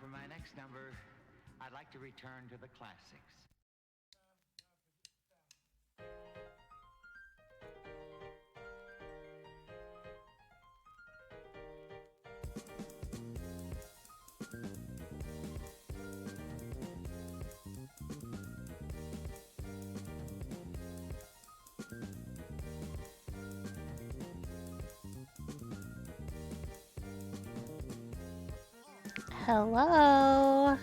For my next number, I'd like to return to the classics. Hello.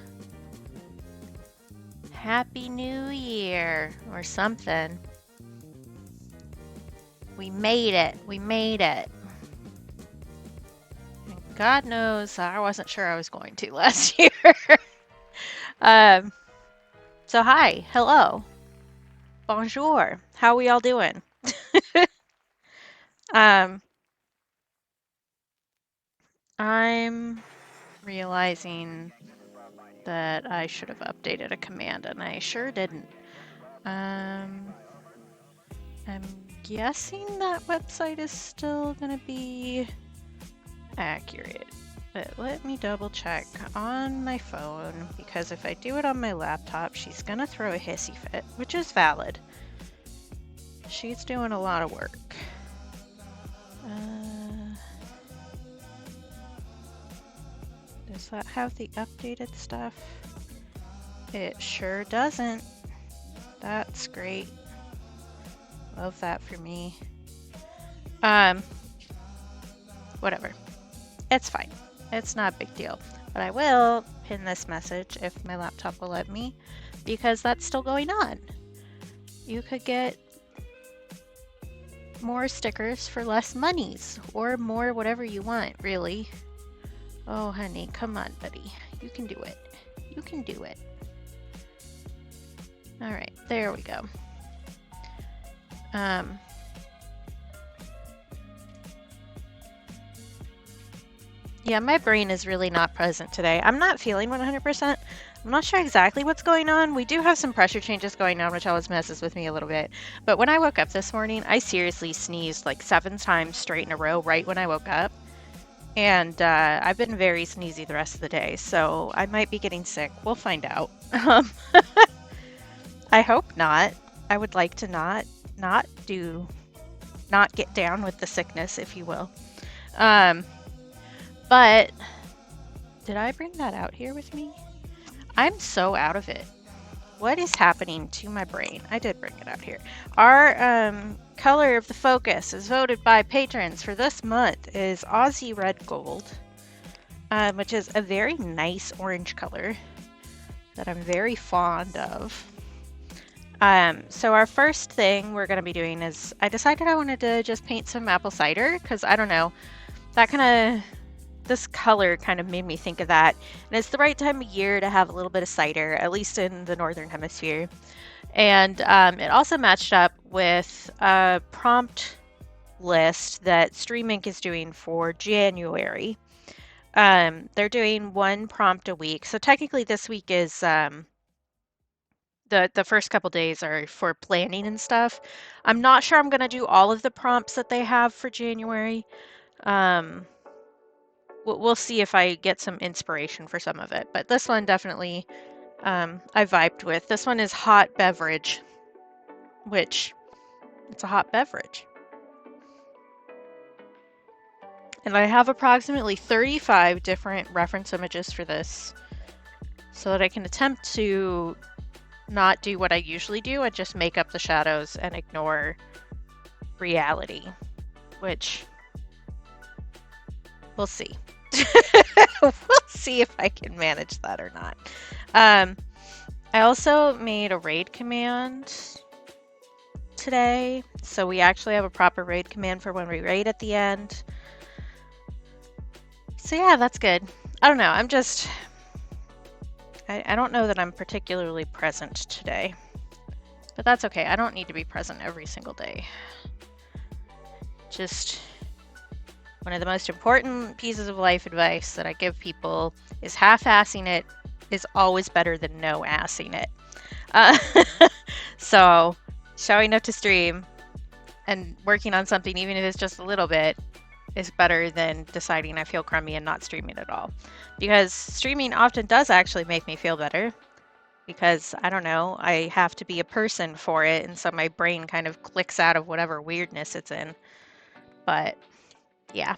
Happy New Year or something. We made it. We made it. And God knows I wasn't sure I was going to last year. So hi. Hello. Bonjour. How we all doing? I'm realizing that I should have updated a command and I sure didn't. I'm guessing that website is still gonna be accurate, but let me double check on my phone, because if I do it on my laptop, she's gonna throw a hissy fit, which is valid. She's doing a lot of work. Does that have the updated stuff? It sure doesn't. That's great. Love that for me. Whatever. It's fine. It's not a big deal. But I will pin this message if my laptop will let me, because that's still going on. You could get more stickers for less monies, or more whatever you want, really. Oh, honey, come on, buddy. You can do it. You can do it. All right, there we go. Yeah, my brain is really not present today. I'm not feeling 100%. I'm not sure exactly what's going on. We do have some pressure changes going on, which always messes with me a little bit. But when I woke up this morning, I seriously sneezed like 7 times straight in a row right when I woke up. And I've been very sneezy the rest of the day, so I might be getting sick. We'll find out. I hope not. I would like to not get down with the sickness, if you will. But did I bring that out here with me? I'm so out of it. What is happening to my brain? I did bring it out here. Our color of the focus is voted by patrons for this month is Aussie Red Gold, which is a very nice orange color that I'm very fond of. So our first thing we're going to be doing is I decided I wanted to just paint some apple cider because I don't know, this color kind of made me think of that. And it's the right time of year to have a little bit of cider, at least in the Northern Hemisphere. And it also matched up with a prompt list that Stream Ink is doing for January. They're doing 1 prompt a week. So technically this week is the first couple days are for planning and stuff. I'm not sure I'm going to do all of the prompts that they have for January. We'll see if I get some inspiration for some of it, but this one definitely I vibed with. This one is hot beverage, which it's a hot beverage. And I have approximately 35 different reference images for this so that I can attempt to not do what I usually do and just make up the shadows and ignore reality, which we'll see. We'll see if I can manage that or not. I also made a raid command today, so we actually have a proper raid command for when we raid at the end. So yeah, that's good. I don't know, I don't know that I'm particularly present today, but that's okay. I don't need to be present every single day. Just one of the most important pieces of life advice that I give people is half-assing it is always better than no-assing it. So showing up to stream and working on something, even if it's just a little bit, is better than deciding I feel crummy and not streaming at all. Because streaming often does actually make me feel better. Because, I don't know, I have to be a person for it, and so my brain kind of clicks out of whatever weirdness it's in. But yeah.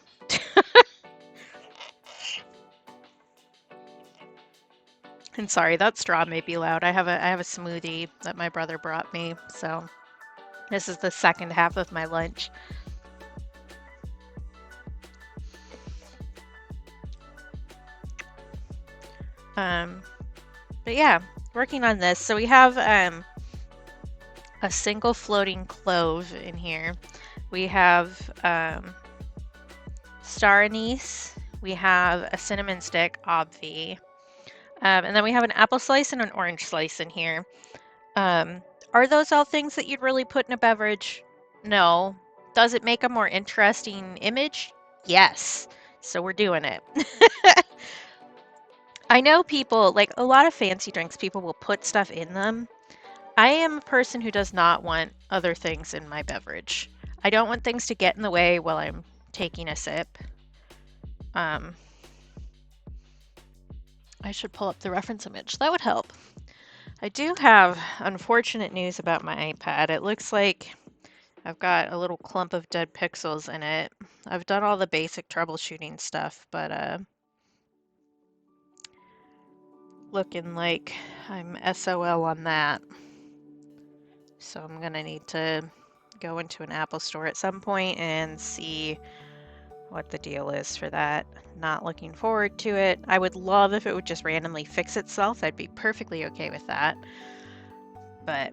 And sorry, that straw may be loud. I have a smoothie that my brother brought me, so this is the second half of my lunch. But yeah, working on this. So we have a single floating clove in here. We have star anise. We have a cinnamon stick, obvi. And then we have an apple slice and an orange slice in here. Are those all things that you'd really put in a beverage? No. Does it make a more interesting image? Yes. So we're doing it. I know people, like a lot of fancy drinks, people will put stuff in them. I am a person who does not want other things in my beverage. I don't want things to get in the way while I'm taking a sip. I should pull up the reference image. That would help. I do have unfortunate news about my iPad. It looks like I've got a little clump of dead pixels in it. I've done all the basic troubleshooting stuff, but looking like I'm SOL on that. So I'm gonna need to go into an Apple store at some point and see what the deal is for that. Not looking forward to it. I would love if it would just randomly fix itself. I'd be perfectly okay with that. But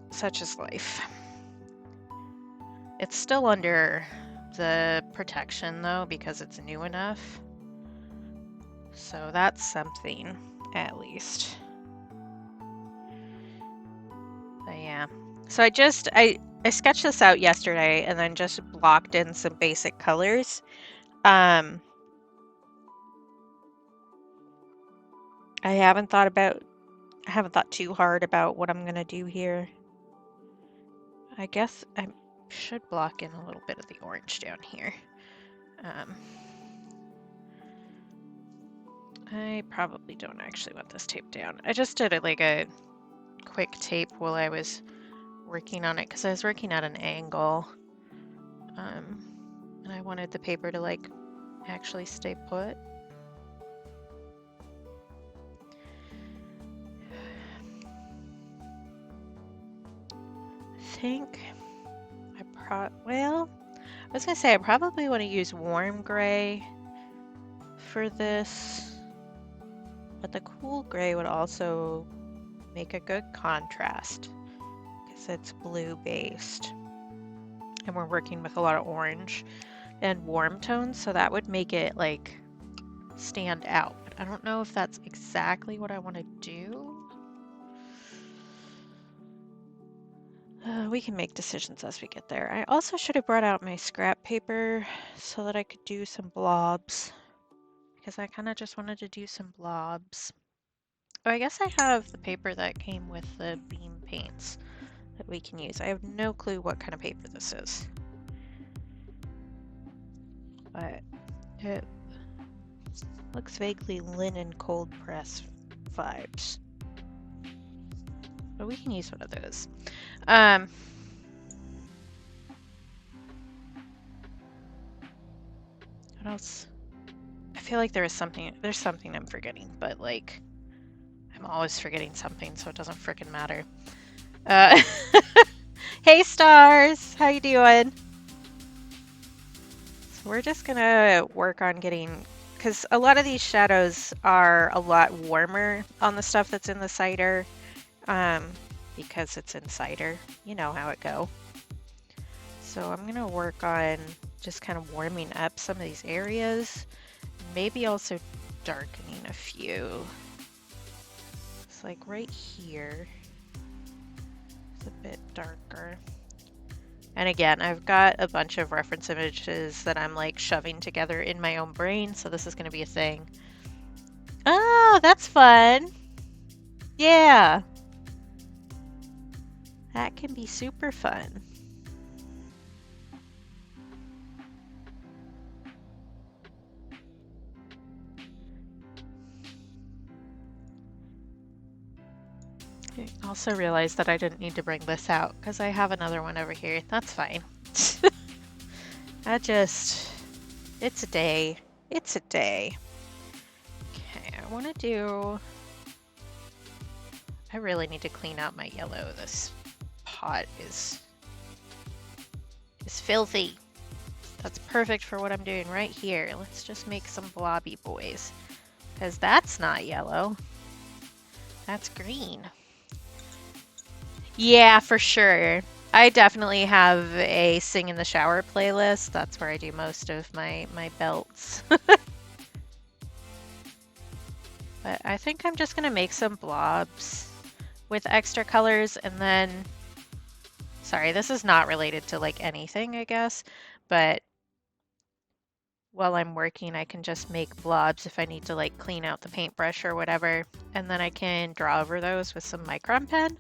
such is life. It's still under the protection though because it's new enough. So that's something at least. But yeah. So I sketched this out yesterday and then just blocked in some basic colors. I haven't thought too hard about what I'm gonna do here. I guess I should block in a little bit of the orange down here. I probably don't actually want this tape down. I just did it like a quick tape while I was working on it because I was working at an angle. And I wanted the paper to like actually stay put. I think I was gonna say I probably want to use warm gray for this, but the cool gray would also make a good contrast because it's blue based and we're working with a lot of orange and warm tones, so that would make it like stand out. But I don't know if that's exactly what I want to do. We can make decisions as we get there. I also should have brought out my scrap paper so that I could do some blobs because I kind of just wanted to do some blobs. Oh, I guess I have the paper that came with the beam paints that we can use. I have no clue what kind of paper this is, but it looks vaguely linen cold press vibes. But we can use one of those. What else? I feel like there's something I'm forgetting, but like I'm always forgetting something, so it doesn't frickin' matter. Hey stars, how you doing? So we're just gonna work on getting, because a lot of these shadows are a lot warmer on the stuff that's in the cider. Because it's in cider, you know how it go. So I'm gonna work on just kind of warming up some of these areas, maybe also darkening a few. It's like right here, it's a bit darker. And again, I've got a bunch of reference images that I'm like shoving together in my own brain, so this is gonna be a thing. Oh, that's fun. Yeah. That can be super fun. I also realized that I didn't need to bring this out because I have another one over here. That's fine. It's a day. It's a day. Okay, I really need to clean out my yellow. This pot is filthy. That's perfect for what I'm doing right here. Let's just make some blobby boys, because that's not yellow. That's green. Yeah, for sure. I definitely have a sing in the shower playlist. That's where I do most of my belts. But I think I'm just gonna make some blobs with extra colors, and then, sorry, this is not related to like anything, I guess, but while I'm working, I can just make blobs if I need to like clean out the paintbrush or whatever, and then I can draw over those with some Micron pen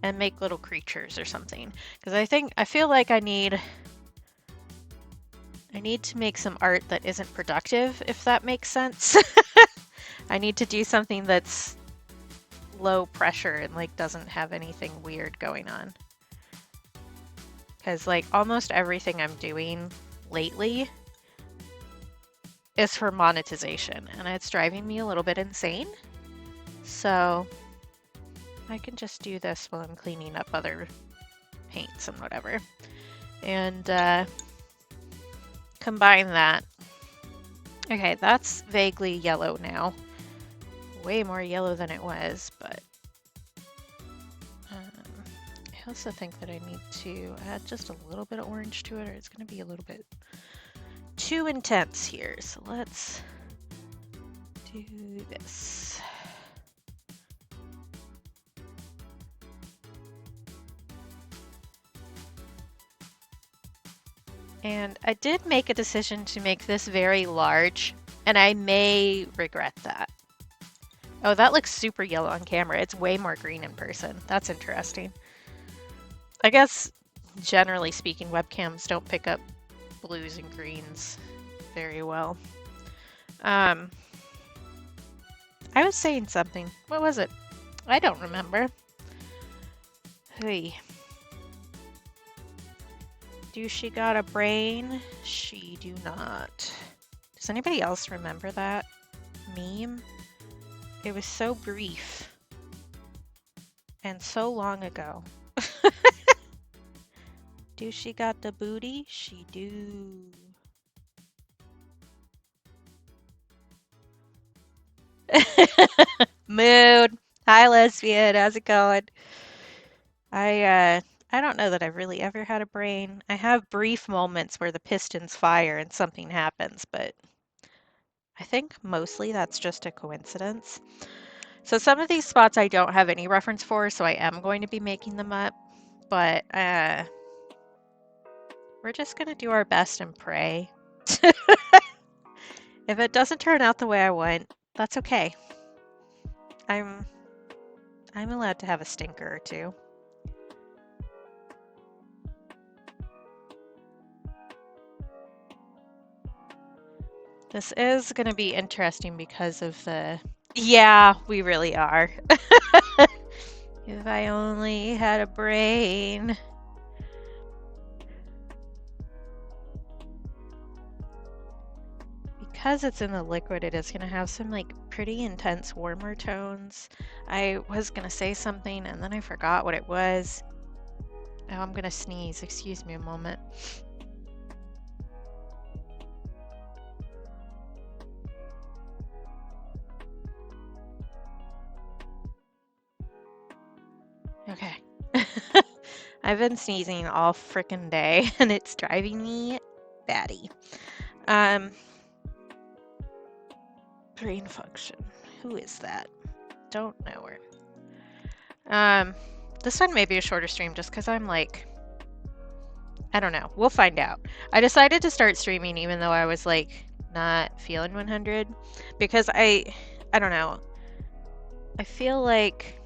and make little creatures or something. Because I feel like I need to make some art that isn't productive, if that makes sense. I need to do something that's low pressure and like doesn't have anything weird going on. Because like almost everything I'm doing lately is for monetization, and it's driving me a little bit insane. So I can just do this while I'm cleaning up other paints and whatever. And combine that. Okay, that's vaguely yellow now. Way more yellow than it was, but I also think that I need to add just a little bit of orange to it, or it's going to be a little bit too intense here. So let's do this. And I did make a decision to make this very large, and I may regret that. Oh, that looks super yellow on camera. It's way more green in person. That's interesting. I guess, generally speaking, webcams don't pick up blues and greens very well. I was saying something. What was it? I don't remember. Hey. Do she got a brain? She do not. Does anybody else remember that meme? It was so brief and so long ago. Do she got the booty? She do. Mood. Hi, lesbian. How's it going? I don't know that I've really ever had a brain. I have brief moments where the pistons fire and something happens, but I think mostly that's just a coincidence. So some of these spots I don't have any reference for, so I am going to be making them up, but we're just going to do our best and pray. If it doesn't turn out the way I want, that's okay. I'm allowed to have a stinker or two. This is going to be interesting because of the... Yeah, we really are. If I only had a brain. Because it's in the liquid, it is going to have some like pretty intense warmer tones. I was going to say something and then I forgot what it was. Oh, I'm going to sneeze. Excuse me a moment. Okay. I've been sneezing all frickin' day and it's driving me batty. Brain function. Who is that? Don't know her. This one may be a shorter stream just because I'm like, I don't know. We'll find out. I decided to start streaming even though I was like not feeling 100 because I don't know. I feel like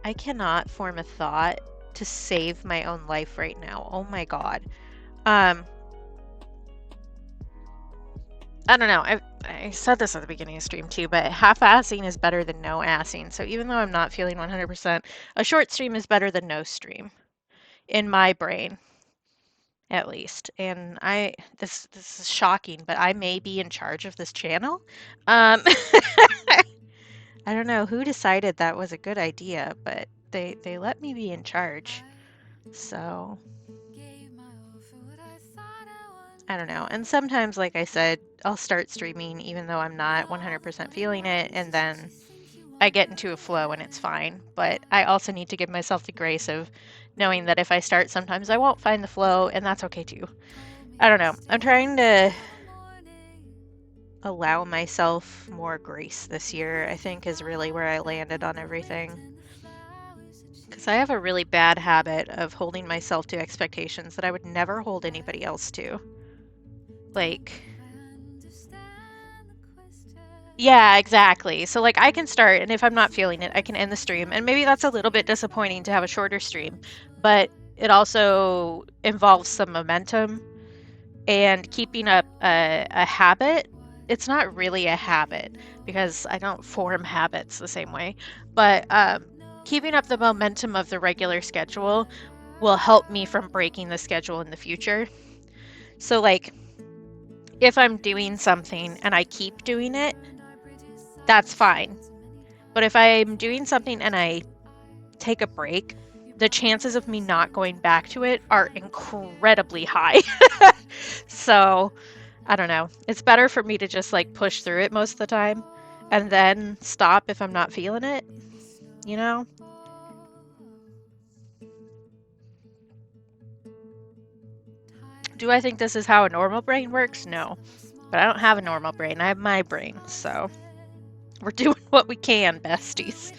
I cannot form a thought to save my own life right now. Oh my god. I don't know. I said this at the beginning of stream too, but half-assing is better than no assing. So even though I'm not feeling 100%, a short stream is better than no stream. In my brain, at least. And this is shocking, but I may be in charge of this channel. I don't know who decided that was a good idea, but they let me be in charge. So I don't know. And sometimes, like I said, I'll start streaming even though I'm not 100% feeling it, and then I get into a flow and it's fine. But I also need to give myself the grace of knowing that if I start, sometimes I won't find the flow, and that's okay too. I don't know. I'm trying to allow myself more grace this year, I think, is really where I landed on everything. Because I have a really bad habit of holding myself to expectations that I would never hold anybody else to. Like, yeah, exactly. So like I can start, and if I'm not feeling it, I can end the stream. And maybe that's a little bit disappointing to have a shorter stream, but it also involves some momentum and keeping up a habit. It's not really a habit because I don't form habits the same way, but keeping up the momentum of the regular schedule will help me from breaking the schedule in the future. So like if I'm doing something and I keep doing it, that's fine. But if I'm doing something and I take a break, the chances of me not going back to it are incredibly high. So, I don't know. It's better for me to just like push through it most of the time and then stop if I'm not feeling it, you know? Do I think this is how a normal brain works? No. But I don't have a normal brain. I have my brain. So we're doing what we can, besties.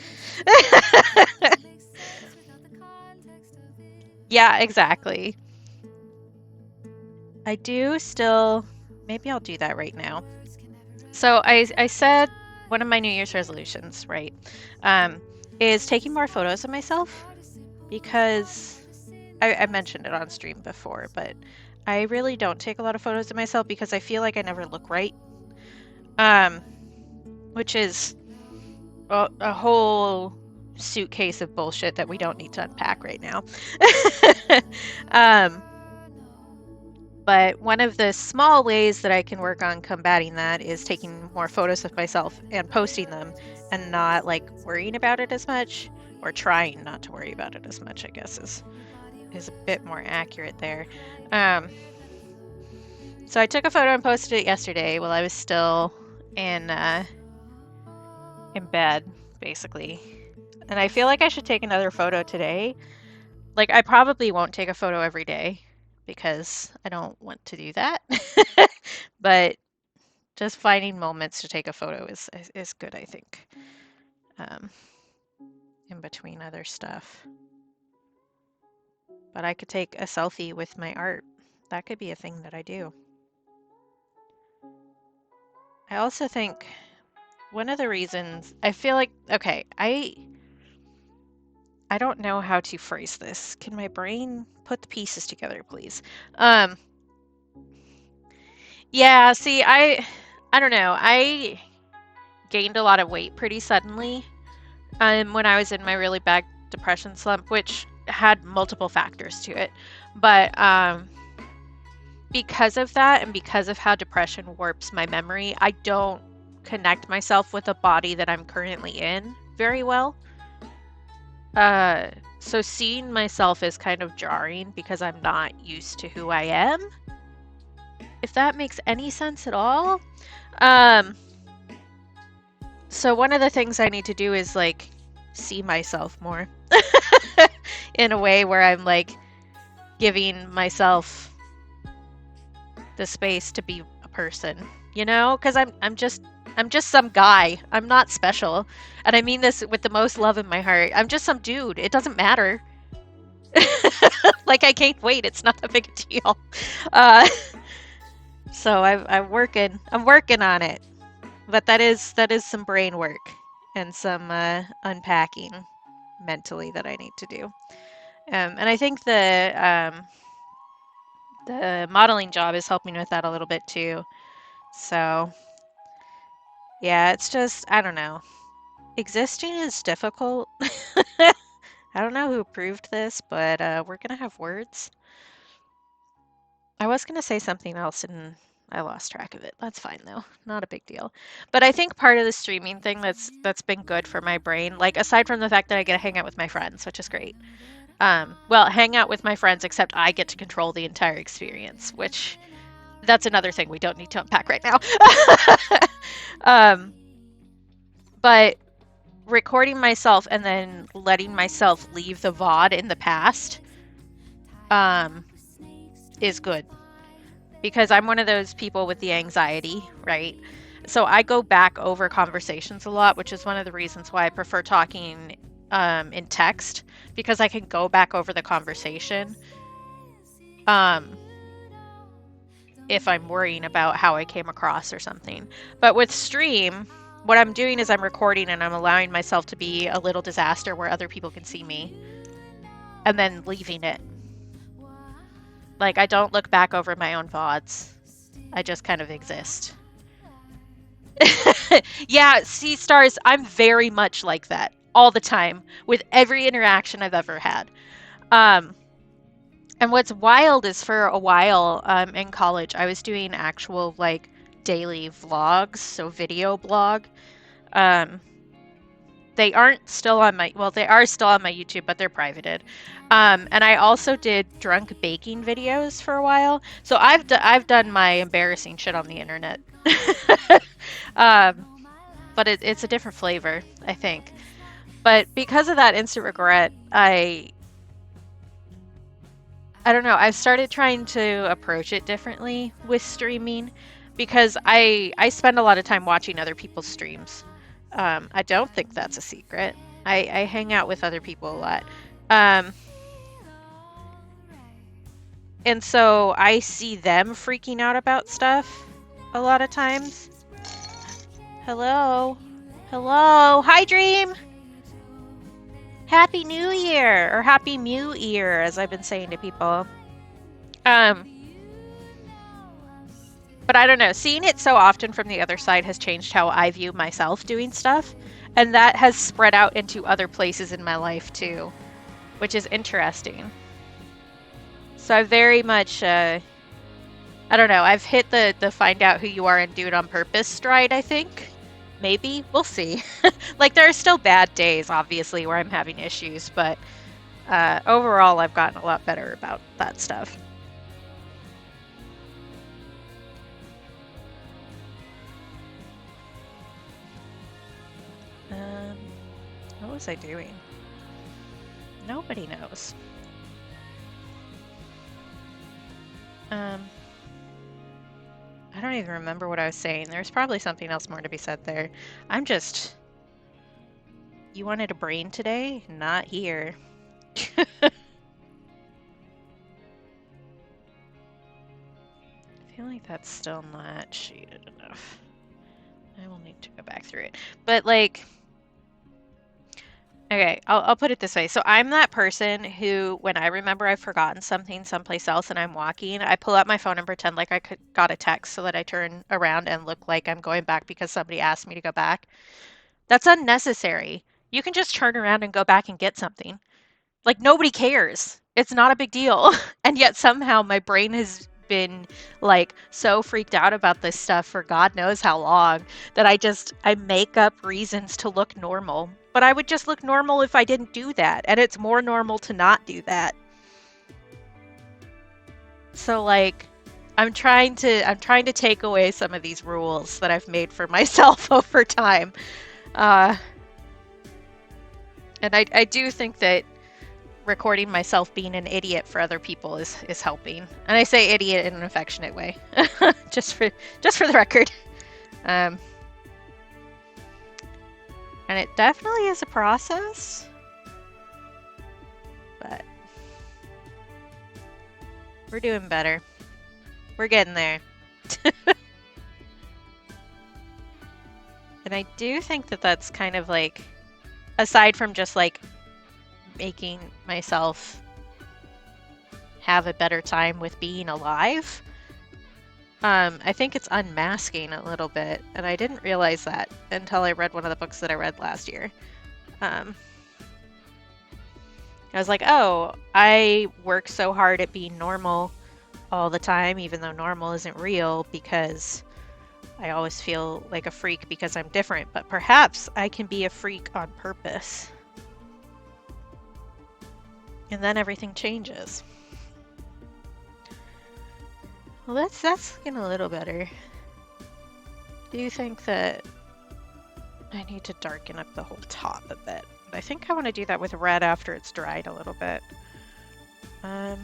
Yeah, exactly. I do still, maybe I'll do that right now. So I said one of my New Year's resolutions, right, is taking more photos of myself because I mentioned it on stream before, but I really don't take a lot of photos of myself because I feel like I never look right. Which is a whole suitcase of bullshit that we don't need to unpack right now. But one of the small ways that I can work on combating that is taking more photos of myself and posting them and not like worrying about it as much, or trying not to worry about it as much, I guess is a bit more accurate there. So I took a photo and posted it yesterday while I was still in bed, basically. And I feel like I should take another photo today. Like, I probably won't take a photo every day because I don't want to do that. But just finding moments to take a photo is good, I think. In between other stuff. But I could take a selfie with my art. That could be a thing that I do. I also think one of the reasons I feel like, okay, I don't know how to phrase this. Can my brain put the pieces together, please? Yeah, see, I don't know. I gained a lot of weight pretty suddenly when I was in my really bad depression slump, which had multiple factors to it. But because of that and because of how depression warps my memory, I don't connect myself with a body that I'm currently in very well. So seeing myself is kind of jarring because I'm not used to who I am. If that makes any sense at all. So one of the things I need to do is like see myself more in a way where I'm like giving myself the space to be a person, you know? Because I'm just some guy. I'm not special. And I mean this with the most love in my heart. I'm just some dude. It doesn't matter. Like, I gained weight. It's not a big deal. So I'm working on it. But that is some brain work and some unpacking mentally that I need to do. And I think the modeling job is helping with that a little bit too. So yeah, it's just, I don't know. Existing is difficult. I don't know who proved this, but we're gonna have words. I was gonna say something else and I lost track of it. That's fine though, not a big deal. But I think part of the streaming thing that's been good for my brain, like aside from the fact that I get to hang out with my friends, which is great. Well, hang out with my friends, except I get to control the entire experience, which that's another thing we don't need to unpack right now. But recording myself and then letting myself leave the VOD in the past is good. Because I'm one of those people with the anxiety, right? So I go back over conversations a lot, which is one of the reasons why I prefer talking in text, because I can go back over the conversation if I'm worrying about how I came across or something. But with stream, what I'm doing is I'm recording and I'm allowing myself to be a little disaster where other people can see me and then leaving it. Like, I don't look back over my own VODs. I just kind of exist. Yeah, see, Stars, I'm very much like that all the time with every interaction I've ever had. And what's wild is for a while in college, I was doing actual like daily vlogs, so video blog. That they aren't still on my, well, they are still on my YouTube, but they're privated. And I also did drunk baking videos for a while. So I've done my embarrassing shit on the internet. But it's a different flavor, I think. But because of that instant regret, I don't know, I've started trying to approach it differently with streaming because I spend a lot of time watching other people's streams. I don't think that's a secret. I hang out with other people a lot. And so I see them freaking out about stuff a lot of times. Hello? Hello? Hi, Dream! Happy New Year! Or Happy Mew Year, as I've been saying to people. But I don't know, seeing it so often from the other side has changed how I view myself doing stuff. And that has spread out into other places in my life too, which is interesting. So I very much, I don't know, I've hit the find out who you are and do it on purpose stride, I think. Maybe. We'll see. Like, there are still bad days, obviously, where I'm having issues, but overall, I've gotten a lot better about that stuff. What was I doing? Nobody knows. I don't even remember what I was saying. There's probably something else more to be said there. I'm just... You wanted a brain today? Not here. I feel like that's still not shaded enough. I will need to go back through it. But, like... Okay, I'll put it this way. So I'm that person who, when I remember I've forgotten something someplace else and I'm walking, I pull out my phone and pretend like I got a text so that I turn around and look like I'm going back because somebody asked me to go back. That's unnecessary. You can just turn around and go back and get something. Like, nobody cares. It's not a big deal. And yet somehow my brain has been like so freaked out about this stuff for God knows how long that I make up reasons to look normal. But I would just look normal if I didn't do that, and it's more normal to not do that. So like I'm trying to take away some of these rules that I've made for myself over time. And I do think that recording myself being an idiot for other people is helping. And I say idiot in an affectionate way. just for the record. And it definitely is a process. But we're doing better. We're getting there. And I do think that that's kind of like, aside from just like making myself have a better time with being alive, I think it's unmasking a little bit, and I didn't realize that until I read one of the books that I read last year. I was like, oh, I work so hard at being normal all the time, even though normal isn't real, because I always feel like a freak because I'm different, but perhaps I can be a freak on purpose. And then everything changes. Well, that's looking a little better. Do you think that I need to darken up the whole top a bit? I think I want to do that with red after it's dried a little bit. I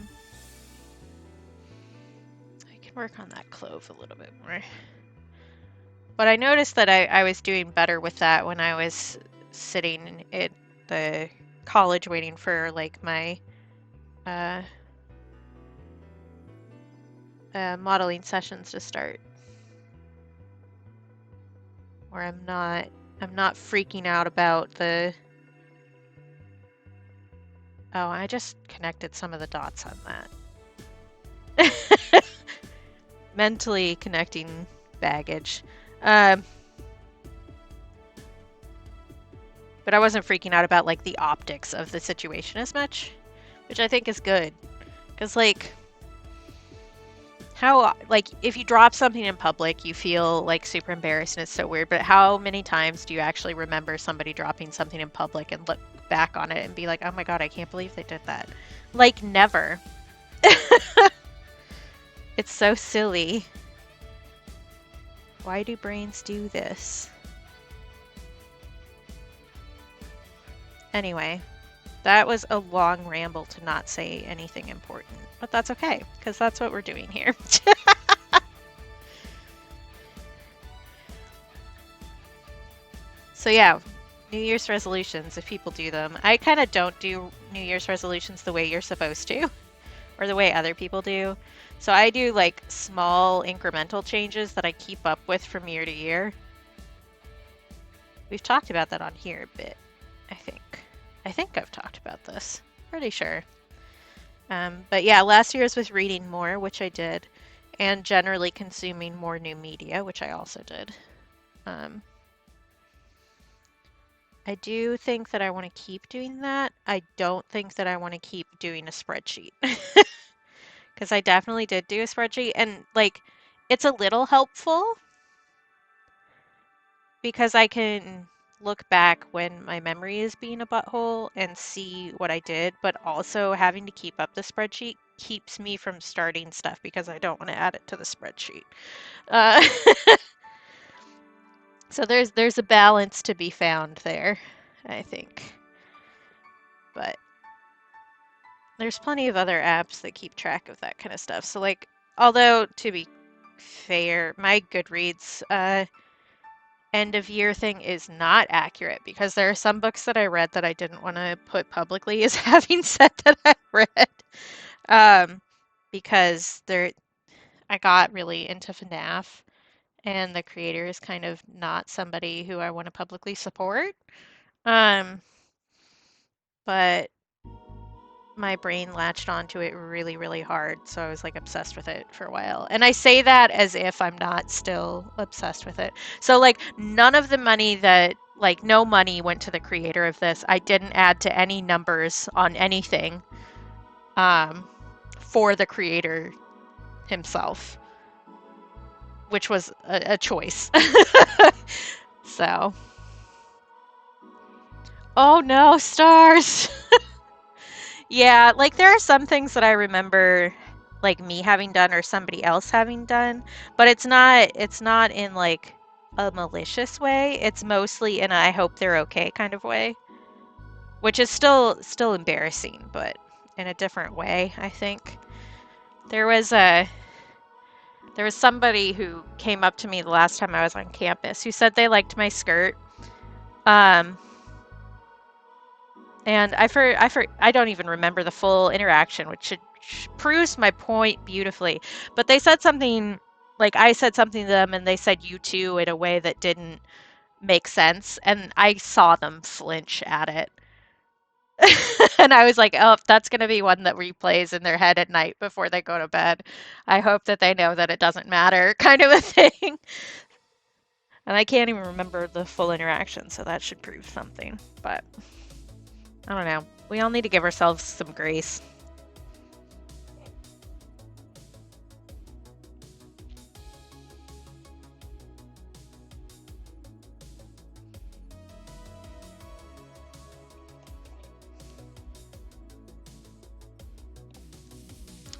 can work on that clove a little bit more. But I noticed that I was doing better with that when I was sitting at the college waiting for like my modeling sessions to start, where I'm not freaking out about the... Oh, I just connected some of the dots on that. Mentally connecting baggage. But I wasn't freaking out about like the optics of the situation as much, which I think is good. Because like, How, like, if you drop something in public, you feel like super embarrassed and it's so weird, but how many times do you actually remember somebody dropping something in public and look back on it and be like, oh my god, I can't believe they did that? Like, never. It's so silly. Why do brains do this? Anyway, that was a long ramble to not say anything important, but that's okay, because that's what we're doing here. So yeah, New Year's resolutions, if people do them. I kind of don't do New Year's resolutions the way you're supposed to, or the way other people do. So I do like small incremental changes that I keep up with from year to year. We've talked about that on here a bit, I think. I think I've talked about this. Pretty sure. But yeah, last year's was reading more, which I did, and generally consuming more new media, which I also did. I do think that I want to keep doing that. I don't think that I want to keep doing a spreadsheet. Because I definitely did do a spreadsheet, and like, it's a little helpful because I can look back when my memory is being a butthole and see what I did, but also having to keep up the spreadsheet keeps me from starting stuff because I don't want to add it to the spreadsheet. So there's a balance to be found there, I think. But there's plenty of other apps that keep track of that kind of stuff. So like, although to be fair, my Goodreads end of year thing is not accurate because there are some books that I read that I didn't want to put publicly as having said that I read. Because I got really into FNAF, and the creator is kind of not somebody who I want to publicly support. But my brain latched onto it really, really hard, so I was like obsessed with it for a while. And I say that as if I'm not still obsessed with it. So like none of the money that, like, no money went to the creator of this. I didn't add to any numbers on anything for the creator himself, which was a choice. So, oh no, stars. Yeah, like there are some things that I remember like me having done or somebody else having done, but it's not in like a malicious way. It's mostly in a I hope they're okay kind of way, which is still embarrassing, but in a different way, I think. There was somebody who came up to me the last time I was on campus who said they liked my skirt. And I don't even remember the full interaction, which proves my point beautifully. But they said something, like I said something to them and they said you too in a way that didn't make sense. And I saw them flinch at it. And I was like, oh, that's going to be one that replays in their head at night before they go to bed. I hope that they know that it doesn't matter, kind of a thing. And I can't even remember the full interaction, so that should prove something. But I don't know. We all need to give ourselves some grace.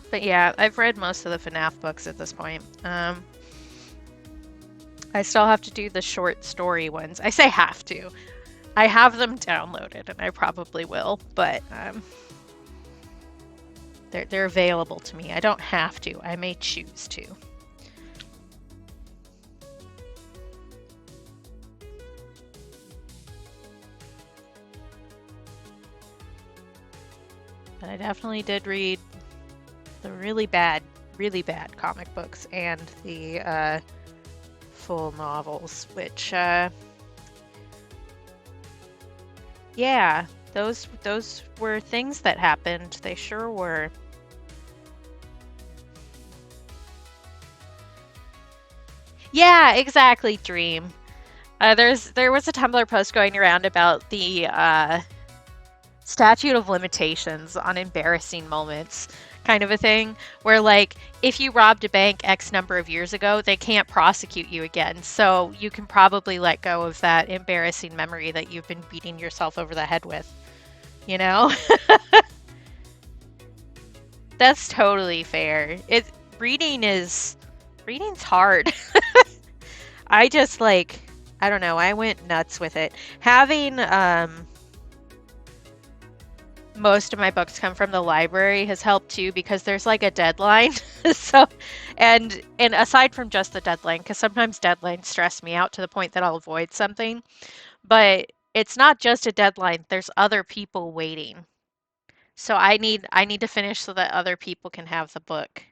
But yeah, I've read most of the FNAF books at this point. I still have to do the short story ones. I say have to. I have them downloaded, and I probably will, but they're available to me. I don't have to. I may choose to. But I definitely did read the really bad comic books and the full novels, which yeah, those were things that happened. They sure were. Yeah, exactly, Dream. There was a Tumblr post going around about the statute of limitations on embarrassing moments, kind of a thing, where like if you robbed a bank X number of years ago, they can't prosecute you again. So you can probably let go of that embarrassing memory that you've been beating yourself over the head with, you know? That's totally fair. Reading's hard. I just like, I don't know, I went nuts with it. Having most of my books come from the library has helped too, because there's like a deadline. So and aside from just the deadline, because sometimes deadlines stress me out to the point that I'll avoid something, but it's not just a deadline, there's other people waiting. So I need to finish so that other people can have the book.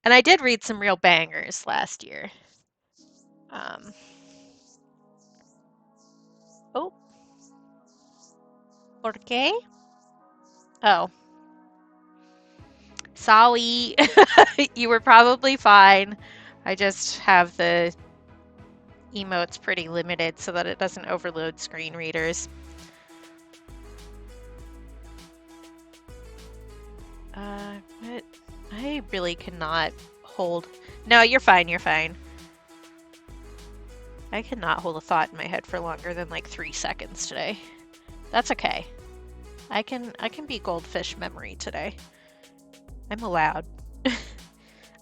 And I did read some real bangers last year. Um, oh, ¿por qué? Oh, sorry. You were probably fine. I just have the emotes pretty limited so that it doesn't overload screen readers. What? I really cannot hold. No, you're fine, you're fine. I cannot hold a thought in my head for longer than like 3 seconds today. That's okay. I can be goldfish memory today. I'm allowed.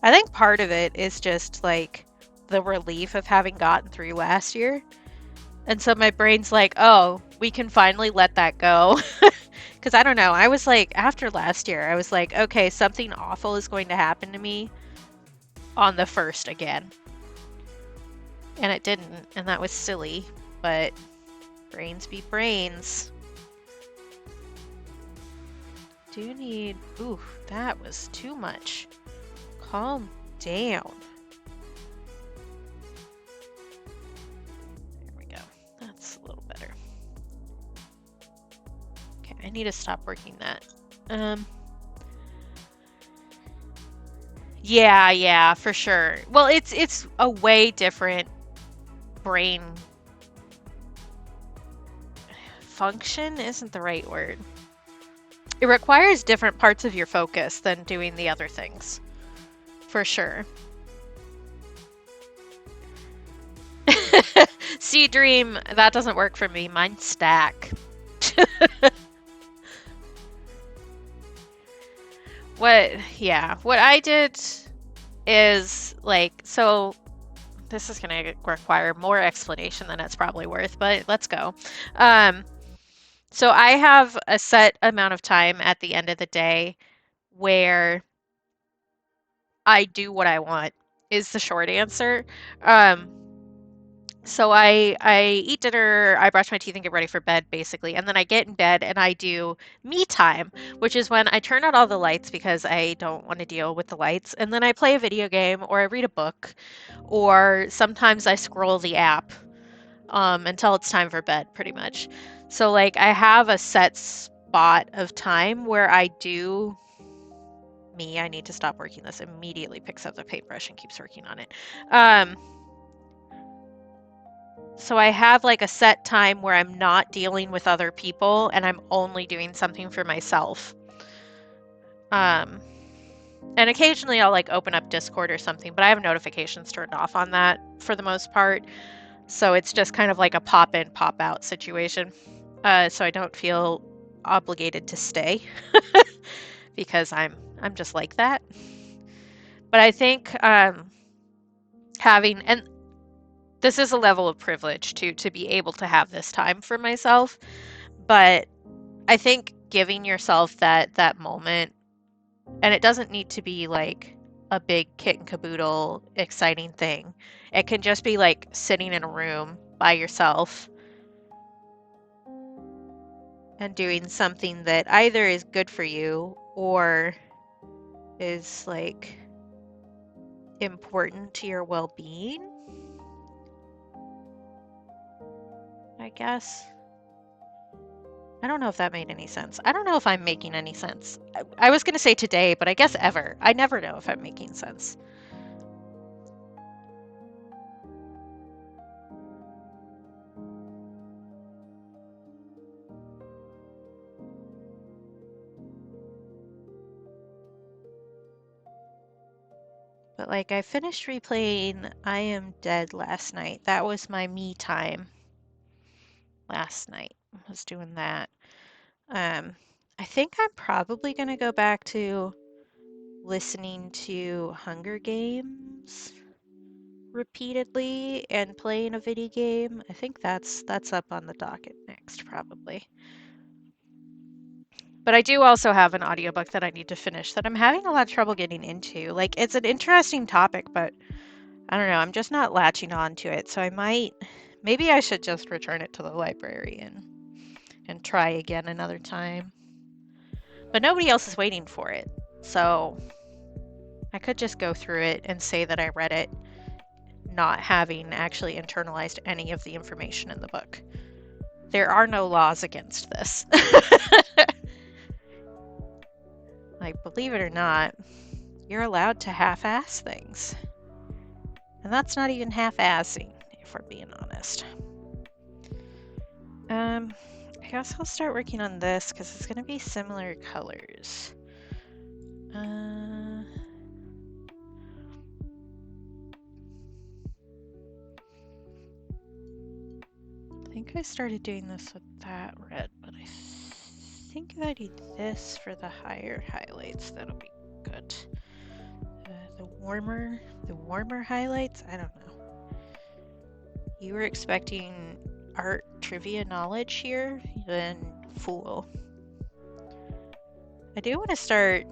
I think part of it is just like the relief of having gotten through last year. And so my brain's like, oh, we can finally let that go. Because I don't know, I was like, after last year, I was like, okay, something awful is going to happen to me on the 1st again. And it didn't, and that was silly, but brains be brains. Do need, ooh, that was too much. Calm down. There we go. That's a little better. Okay, I need to stop working that. Yeah, for sure. Well, it's a way different brain function isn't the right word. It requires different parts of your focus than doing the other things. For sure. Sea Dream, that doesn't work for me. Mine's Stack. What I did is like, so this is going to require more explanation than it's probably worth, but let's go. So I have a set amount of time at the end of the day where I do what I want, is the short answer. So I eat dinner, I brush my teeth and get ready for bed basically, and then I get in bed and I do me time, which is when I turn out all the lights because I don't want to deal with the lights, and then I play a video game or I read a book, or sometimes I scroll the app until it's time for bed, pretty much. So like I have a set spot of time where I do me. I need to stop working this. Immediately picks up the paintbrush and keeps working on it. So I have like a set time where I'm not dealing with other people and I'm only doing something for myself. And occasionally I'll like open up Discord or something, but I have notifications turned off on that for the most part. So it's just kind of like a pop in, pop out situation. So I don't feel obligated to stay because I'm just like that. But I think having, and this is a level of privilege to be able to have this time for myself, but I think giving yourself that moment, and it doesn't need to be like a big kit and caboodle exciting thing. It can just be like sitting in a room by yourself and doing something that either is good for you or is like important to your well-being, I guess. I don't know if that made any sense. I don't know if I'm making any sense. I was going to say today, but I guess ever. I never know if I'm making sense. But like I finished replaying I Am Dead last night. That was my me time last night. I was doing that. I think I'm probably gonna go back to listening to Hunger Games repeatedly and playing a video game. I think that's up on the docket next, probably. But I do also have an audiobook that I need to finish that I'm having a lot of trouble getting into. Like, it's an interesting topic, but I don't know, I'm just not latching on to it. So maybe I should just return it to the library and try again another time. But nobody else is waiting for it. So I could just go through it and say that I read it, not having actually internalized any of the information in the book. There are no laws against this. Like, believe it or not, you're allowed to half-ass things. And that's not even half-assing, if we're being honest. I guess I'll start working on this because it's going to be similar colors. I think I started doing this with that red, but I think if I do this for the higher highlights, that'll be good. The warmer highlights, I don't know. You were expecting art trivia knowledge here? Then fool. I do want to start,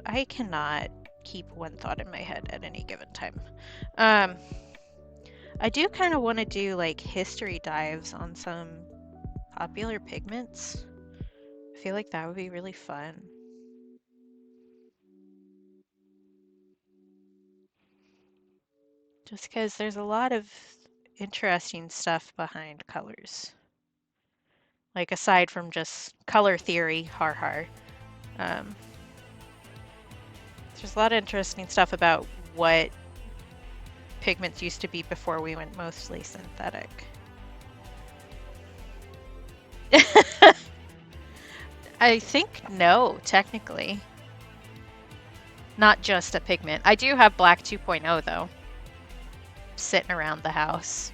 I cannot keep one thought in my head at any given time. I do kind of want to do like history dives on some popular pigments. I feel like that would be really fun. Just because there's a lot of interesting stuff behind colors. Like aside from just color theory, har. There's a lot of interesting stuff about what pigments used to be before we went mostly synthetic. I think no, technically. Not just a pigment. I do have black 2.0 though, sitting around the house.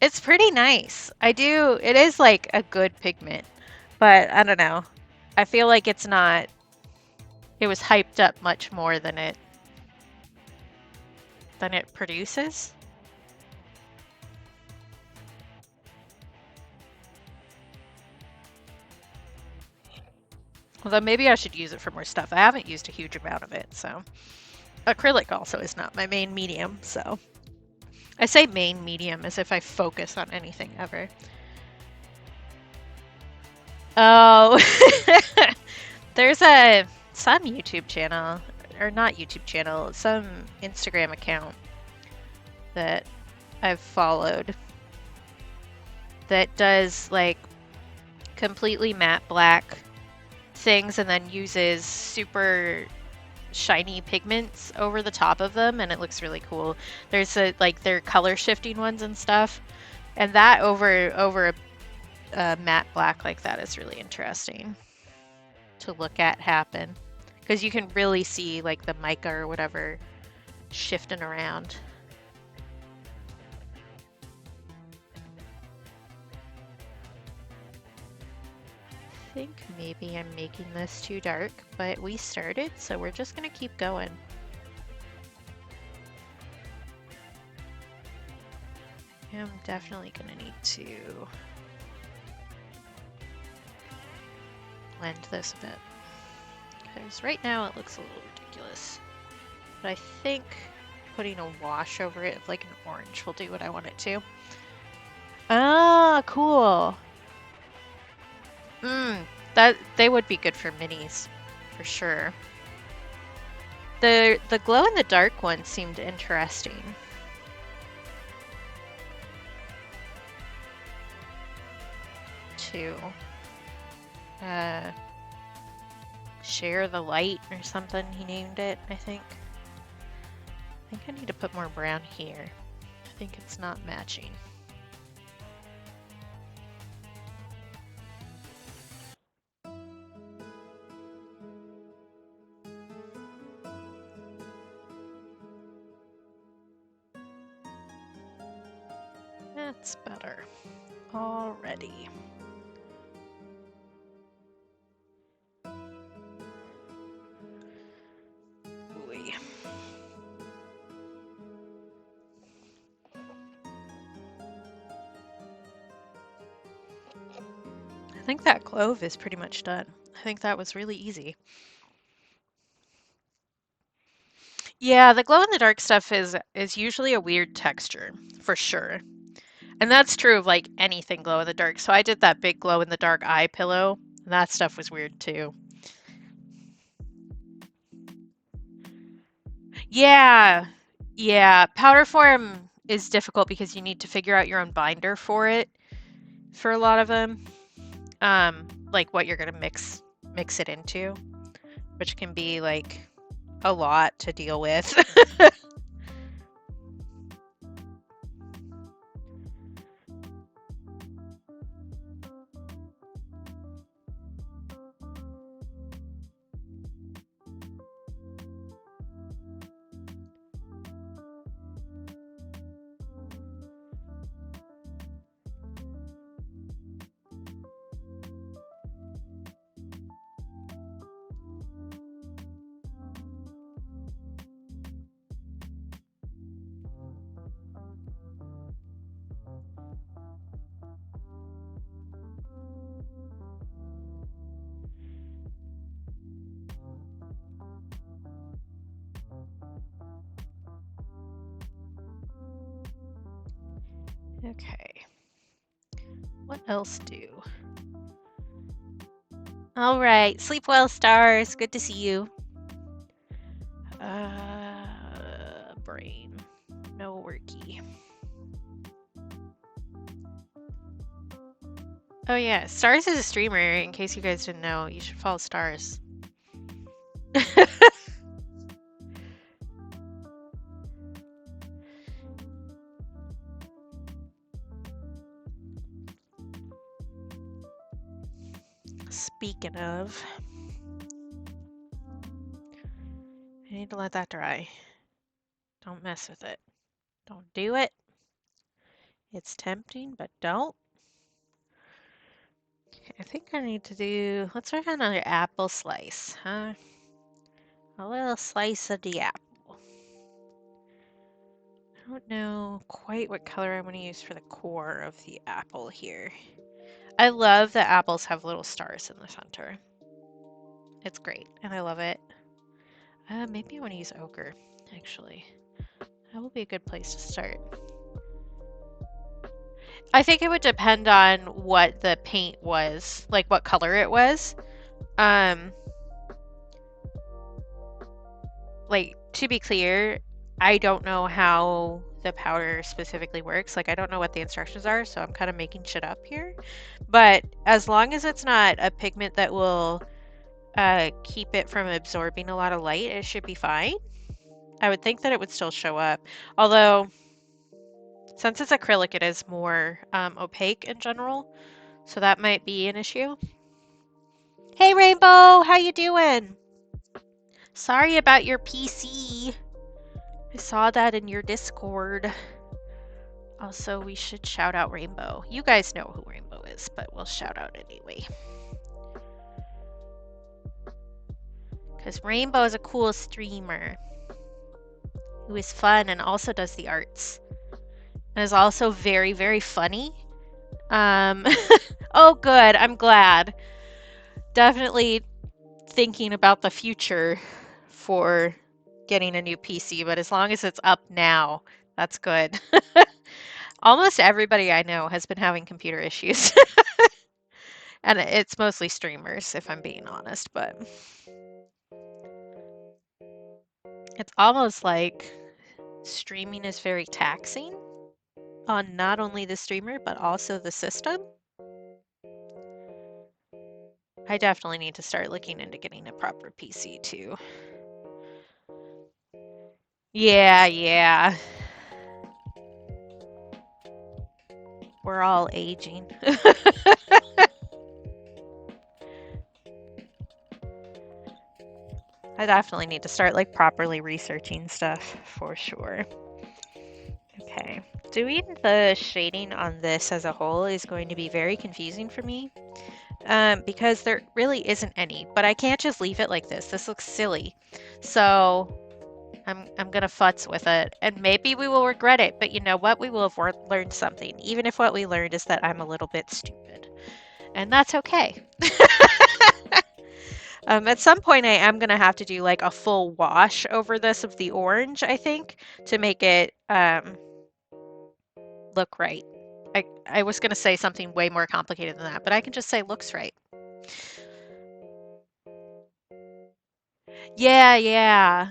It's pretty nice. It is like a good pigment, but I don't know. I feel like it was hyped up much more than it produces. Although maybe I should use it for more stuff. I haven't used a huge amount of it, so. Acrylic also is not my main medium, so. I say main medium as if I focus on anything ever. Oh, there's some YouTube channel, or not YouTube channel, some Instagram account that I've followed that does like completely matte black things and then uses super shiny pigments over the top of them, and it looks really cool. There's like their color shifting ones and stuff, and that over a matte black like that is really interesting to look at happen because you can really see like the mica or whatever shifting around. I think maybe I'm making this too dark, but we started, so we're just gonna keep going. I'm definitely gonna need to blend this a bit, because right now it looks a little ridiculous. But I think putting a wash over it of like an orange will do what I want it to. Ah, cool. That they would be good for minis, for sure. The glow in the dark one seemed interesting. To Share the light or something he named it, I think. I think I need to put more brown here. I think it's not matching. That's better already. Ooh. I think that clove is pretty much done. I think that was really easy. Yeah, the glow-in-the-dark stuff is usually a weird texture, for sure. And that's true of like anything glow-in-the-dark. So I did that big glow-in-the-dark eye pillow, and that stuff was weird too. Yeah, yeah. Powder form is difficult because you need to figure out your own binder for it for a lot of them. Like what you're gonna mix it into, which can be like a lot to deal with. Okay. What else do? All right. Sleep well, stars. Good to see you. Brain. No worky. Oh yeah, Stars is a streamer. In case you guys didn't know, you should follow Stars. Speaking of, I need to let that dry. Don't mess with it. Don't do it. It's tempting, but don't. I think I need to do, let's try another apple slice, huh? A little slice of the apple. I don't know quite what color I'm going to use for the core of the apple here. I love that apples have little stars in the center. It's great, and I love it. Maybe I want to use ochre, actually. That will be a good place to start. I think it would depend on what the paint was, like what color it was. Like, to be clear, I don't know how the powder specifically works. Like, I don't know what the instructions are, so I'm kind of making shit up here. But as long as it's not a pigment that will keep it from absorbing a lot of light, it should be fine. I would think that it would still show up. Although, since it's acrylic, it is more opaque in general. So that might be an issue. Hey, Rainbow! How you doing? Sorry about your PC. I saw that in your Discord. Also, we should shout out Rainbow. You guys know who Rainbow is, but we'll shout out anyway. Because Rainbow is a cool streamer who is fun and also does the arts. And is also very, very funny. Oh, good. I'm glad. Definitely thinking about the future for getting a new PC, but as long as it's up now, that's good. Almost everybody I know has been having computer issues. And it's mostly streamers, if I'm being honest, but it's almost like streaming is very taxing on not only the streamer, but also the system. I definitely need to start looking into getting a proper PC too. Yeah. We're all aging. I definitely need to start like properly researching stuff for sure. Okay, doing the shading on this as a whole is going to be very confusing for me because there really isn't any, but I can't just leave it like this. This looks silly. So I'm gonna futz with it, and maybe we will regret it, but you know what? We will have learned something, even if what we learned is that I'm a little bit stupid. And that's okay. At some point, I am going to have to do like a full wash over this of the orange, I think, to make it look right. I was going to say something way more complicated than that, but I can just say looks right. Yeah.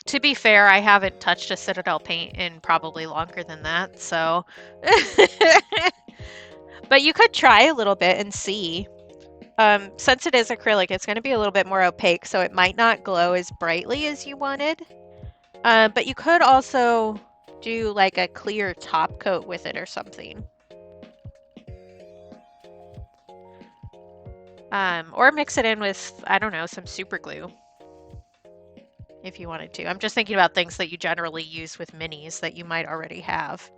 To be fair, I haven't touched a Citadel paint in probably longer than that, so. But you could try a little bit and see. Since it is acrylic, it's going to be a little bit more opaque, so it might not glow as brightly as you wanted. But you could also do like a clear top coat with it or something. Or mix it in with, I don't know, some super glue if you wanted to. I'm just thinking about things that you generally use with minis that you might already have.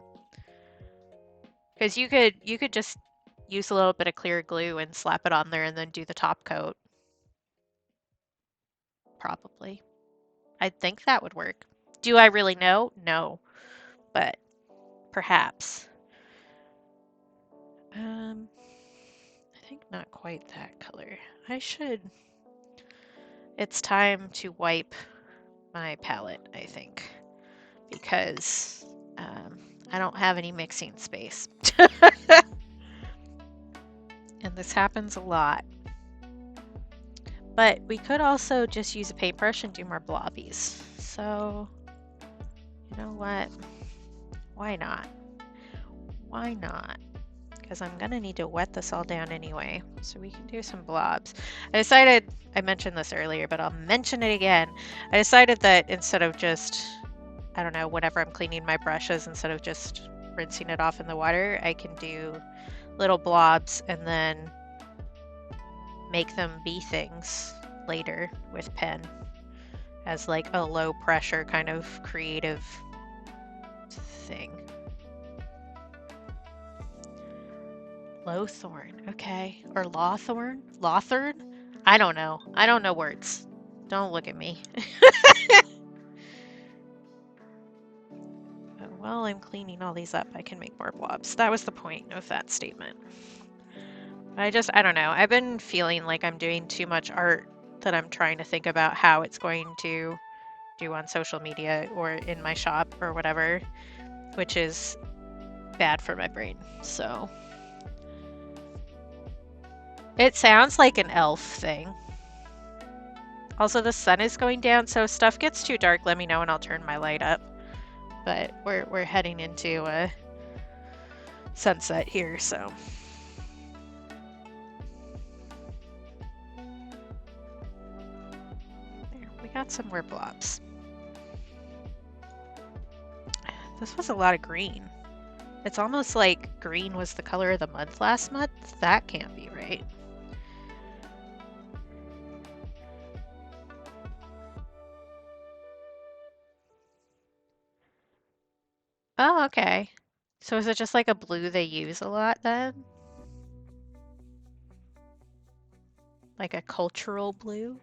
Because you could just use a little bit of clear glue and slap it on there and then do the top coat. Probably. I think that would work. Do I really know? No. But perhaps. I think not quite that color. It's time to wipe my palette, I think, because I don't have any mixing space. And this happens a lot. But we could also just use a paintbrush and do more blobbies. So, you know what? Why not? Why not? Because I'm going to need to wet this all down anyway, so we can do some blobs. I mentioned this earlier, but I'll mention it again. I decided that instead of just, I don't know, whenever I'm cleaning my brushes, instead of just rinsing it off in the water, I can do little blobs and then make them be things later with pen as like a low pressure kind of creative thing. Lowthorn, okay. Or Lawthorn? Lawthorn? I don't know. I don't know words. Don't look at me. But while I'm cleaning all these up, I can make more blobs. That was the point of that statement. I don't know. I've been feeling like I'm doing too much art that I'm trying to think about how it's going to do on social media or in my shop or whatever, which is bad for my brain. So it sounds like an elf thing. Also, the sun is going down, so if stuff gets too dark, let me know and I'll turn my light up. But we're heading into a sunset here, so. There, we got some more blobs. This was a lot of green. It's almost like green was the color of the month last month. That can't be right. Oh, okay. So is it just like a blue they use a lot then? Like a cultural blue?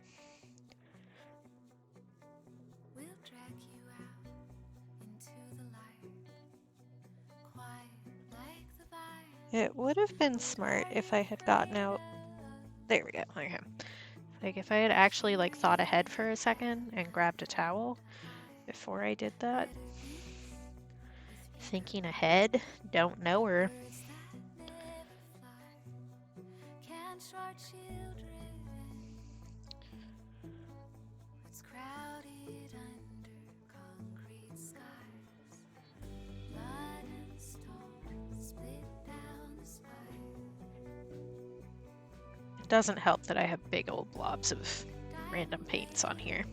It would have been smart if I had gotten out. There we go. Okay. Like if I had actually like thought ahead for a second and grabbed a towel before I did that. Thinking ahead, don't know her. Doesn't help that I have big old blobs of random paints on here.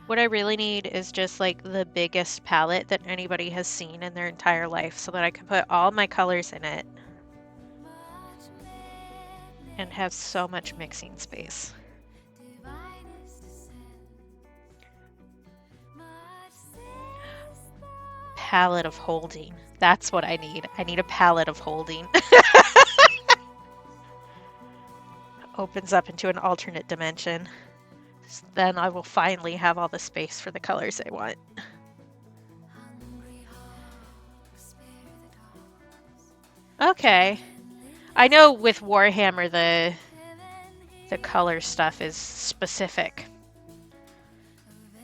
What I really need is just like the biggest palette that anybody has seen in their entire life so that I can put all my colors in it and have so much mixing space. Palette of holding. That's what I need. I need a palette of holding. Opens up into an alternate dimension. Then I will finally have all the space for the colors I want. Okay. I know with Warhammer the color stuff is specific.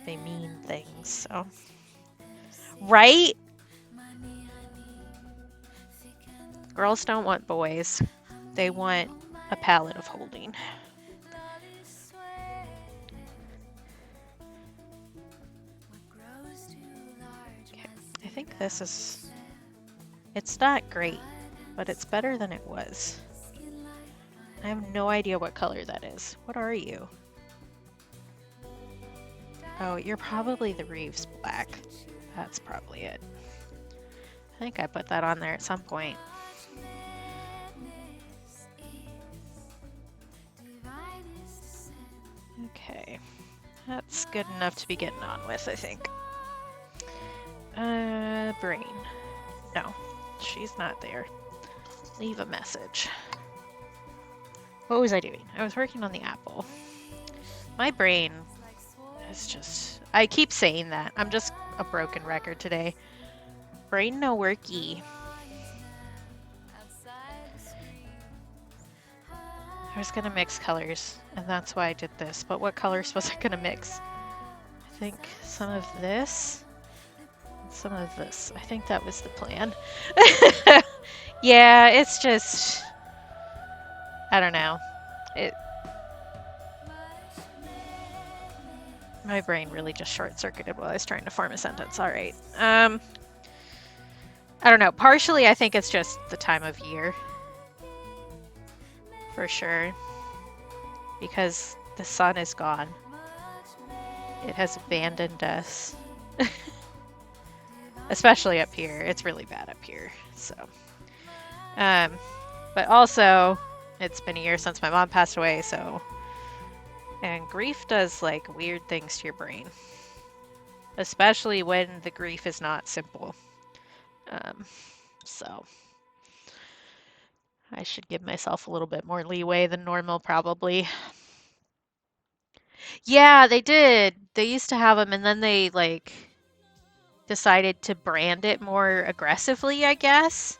They mean things, so. Right? Girls don't want boys. They want a palette of holding. Okay. I think this is... It's not great, but it's better than it was. I have no idea what color that is. What are you? Oh, you're probably the Reeves Black. That's probably it. I think I put that on there at some point. Okay. That's good enough to be getting on with, I think. Brain. No, she's not there. Leave a message. What was I doing? I was working on the apple. My brain is just... I keep saying that. I'm just a broken record today. Brain no worky. I was gonna mix colors, and that's why I did this. But what colors was I gonna mix? I think some of this and some of this. I think that was the plan. Yeah, it's just... I don't know. My brain really just short-circuited while I was trying to form a sentence. All right. I don't know. Partially, I think it's just the time of year. For sure. Because the sun is gone. It has abandoned us. Especially up here. It's really bad up here. So. But also, it's been a year since my mom passed away, so... And grief does, like, weird things to your brain. Especially when the grief is not simple. So... I should give myself a little bit more leeway than normal, probably. Yeah, they did. They used to have them, and then they, like, decided to brand it more aggressively, I guess.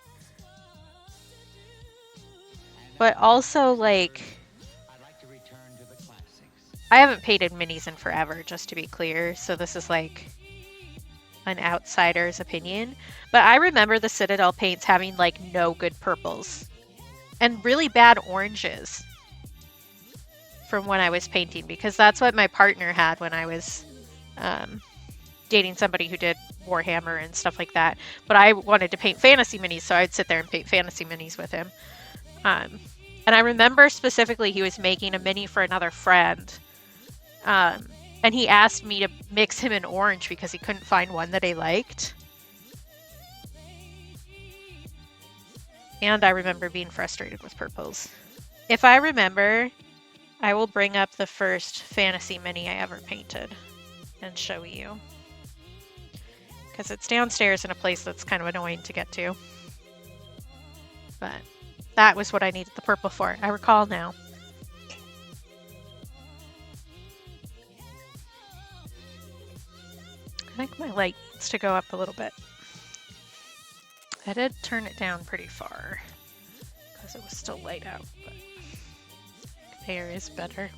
But also, like... I haven't painted minis in forever, just to be clear, so this is, like, an outsider's opinion. But I remember the Citadel paints having, like, no good purples. And really bad oranges from when I was painting, because that's what my partner had when I was dating somebody who did Warhammer and stuff like that. But I wanted to paint fantasy minis, so I'd sit there and paint fantasy minis with him. And I remember specifically he was making a mini for another friend. And he asked me to mix him in orange because he couldn't find one that he liked. And I remember being frustrated with purples. If I remember, I will bring up the first fantasy mini I ever painted and show you. Because it's downstairs in a place that's kind of annoying to get to. But that was what I needed the purple for. I recall now. I think my light needs to go up a little bit. I did turn it down pretty far because it was still light out, but air is better.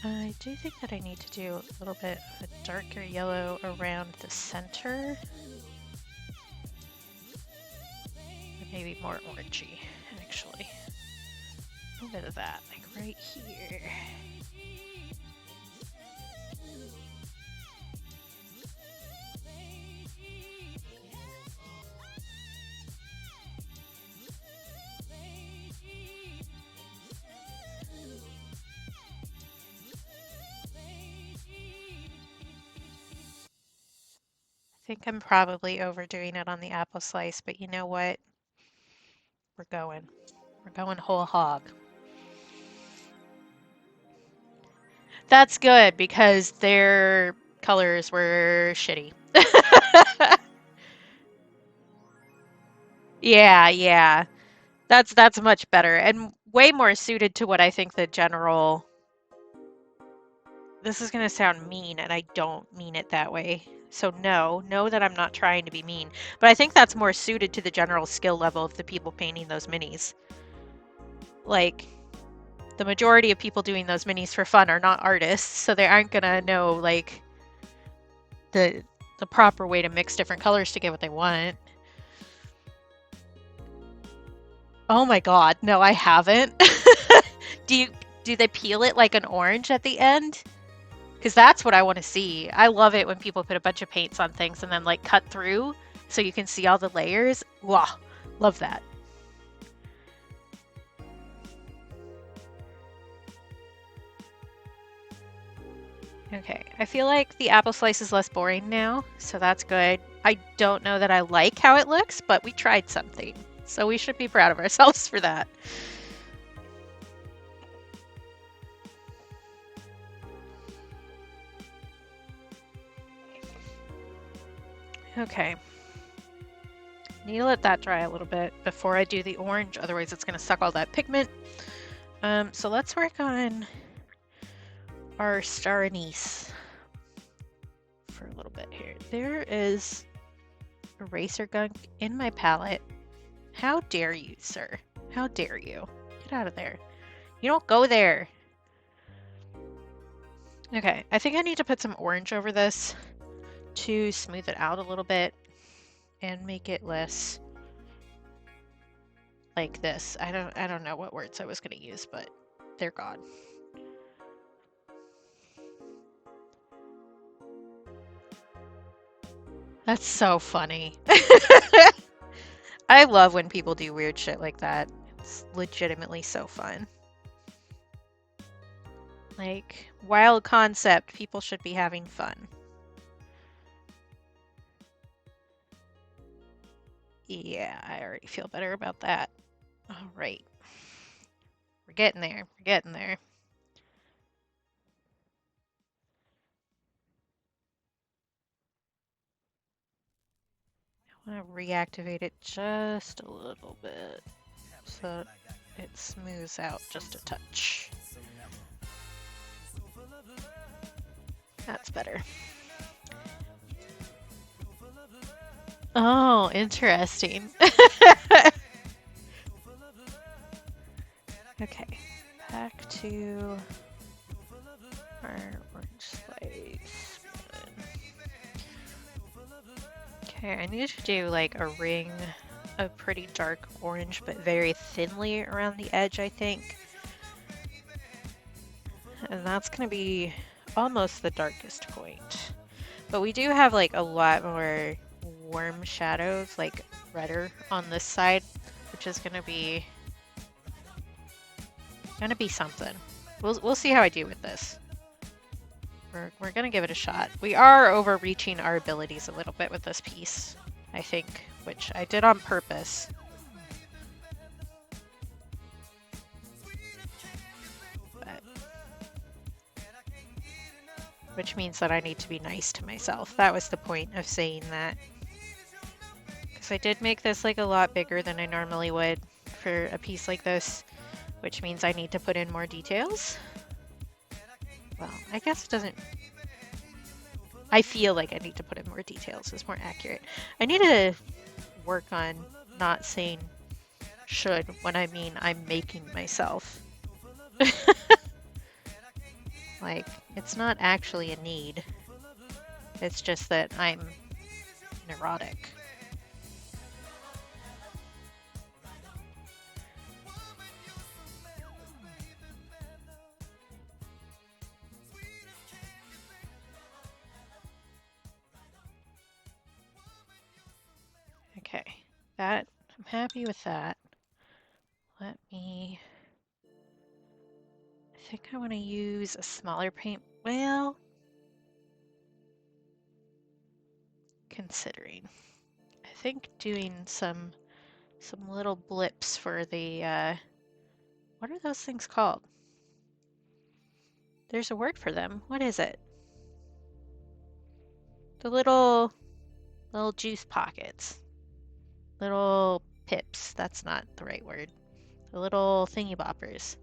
I do think that I need to do a little bit of a darker yellow around the center. Or maybe more orangey, actually. A little bit of that, like right here. think I'm probably overdoing it on the apple slice, but you know what? We're going whole hog. That's good because their colors were shitty. Yeah, yeah. That's much better and way more suited to what I think the general. This is going to sound mean and I don't mean it that way. So no, know that I'm not trying to be mean, but I think that's more suited to the general skill level of the people painting those minis. Like the majority of people doing those minis for fun are not artists, so they aren't going to know like the proper way to mix different colors to get what they want. Oh my god, no, I haven't. Do they peel it like an orange at the end? Because that's what I want to see. I love it when people put a bunch of paints on things and then like cut through so you can see all the layers. Wow, love that. Okay, I feel like the apple slice is less boring now, so that's good. I don't know that I like how it looks, but we tried something, so we should be proud of ourselves for that. Okay. Need to let that dry a little bit before I do the orange, otherwise it's going to suck all that pigment. So let's work on our star anise for a little bit here. There is eraser gunk in my palette. How dare you, sir? How dare you? Get out of there. You don't go there. Okay, I think I need to put some orange over this to smooth it out a little bit and make it less like this. I don't know what words I was going to use, but they're gone. That's so funny. I love when people do weird shit like that. It's legitimately so fun. Like, wild concept. People should be having fun. Yeah, I already feel better about that. All right. We're getting there. We're getting there. I want to reactivate it just a little bit so it smooths out just a touch. That's better. Oh, interesting. Okay, back to our orange slice. Okay, I need to do like a ring of pretty dark orange, but very thinly around the edge, I think. And that's gonna be almost the darkest point. But we do have like a lot more warm shadows, like redder on this side, which is gonna be something. We'll see how I do with this. We're gonna give it a shot. We are overreaching our abilities a little bit with this piece, I think, which I did on purpose. But, which means that I need to be nice to myself. That was the point of saying that. Because I did make this like a lot bigger than I normally would for a piece like this, which means I need to put in more details. Well, I guess it doesn't... I feel like I need to put in more details is more accurate. I need to work on not saying should when I mean I'm making myself. Like, it's not actually a need. It's just that I'm neurotic. Okay, I'm happy with that. Let me... I think I want to use a smaller paint. Well... considering. I think doing some little blips for the what are those things called? There's a word for them. What is it? The little juice pockets. Little pips. That's not the right word. The little thingy boppers.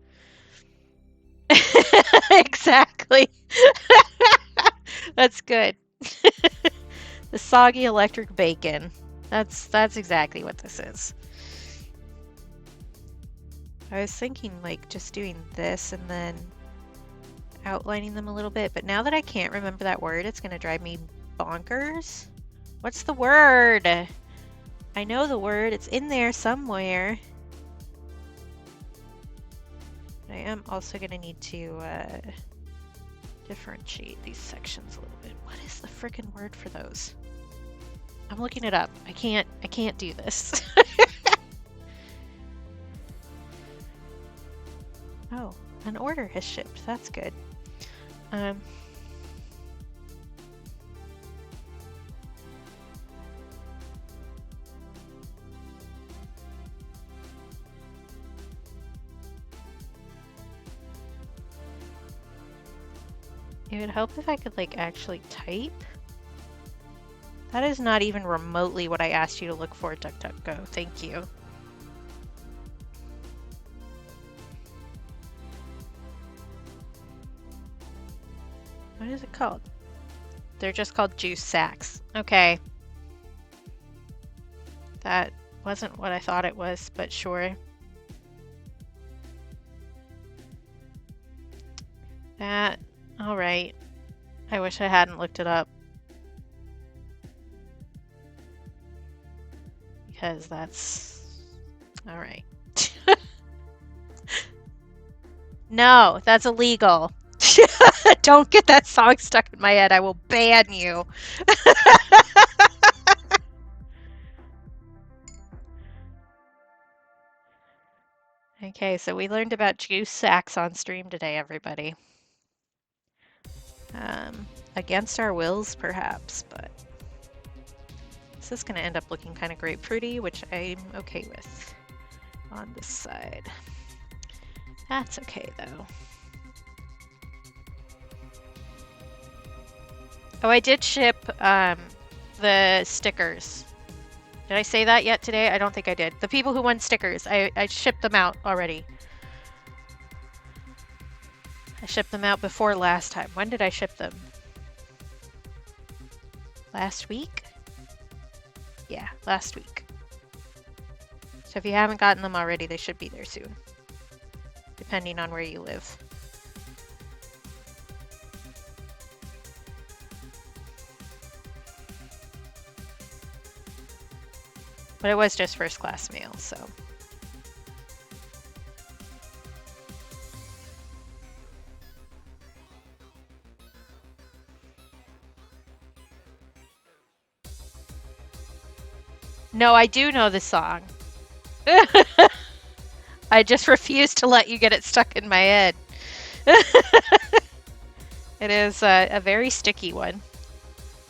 Exactly. That's good. The soggy electric bacon. That's exactly what this is. I was thinking like just doing this and then outlining them a little bit, but now that I can't remember that word, it's gonna drive me bonkers. What's the word? I know the word. It's in there somewhere. I am also gonna need to differentiate these sections a little bit. What is the frickin' word for those? I'm looking it up. I can't do this. Oh, an order has shipped. That's good. It would help if I could like actually type. That is not even remotely what I asked you to look for, DuckDuckGo. Thank you. What is it called? They're just called juice sacks. Okay. That wasn't what I thought it was, but sure. That, all right. I wish I hadn't looked it up. Because that's, all right. No, that's illegal. Don't get that song stuck in my head. I will ban you. Okay, so we learned about juice sacks on stream today, everybody. Against our wills, perhaps, but this is going to end up looking kind of grapefruity, which I'm okay with on this side. That's okay, though. Oh, I did ship the stickers. Did I say that yet today? I don't think I did. The people who won stickers, I shipped them out already. I shipped them out before last time. When did I ship them? Last week? Yeah, last week. So if you haven't gotten them already, they should be there soon, depending on where you live. But it was just first class mail, so. No, I do know the song. I just refuse to let you get it stuck in my head. It is a very sticky one,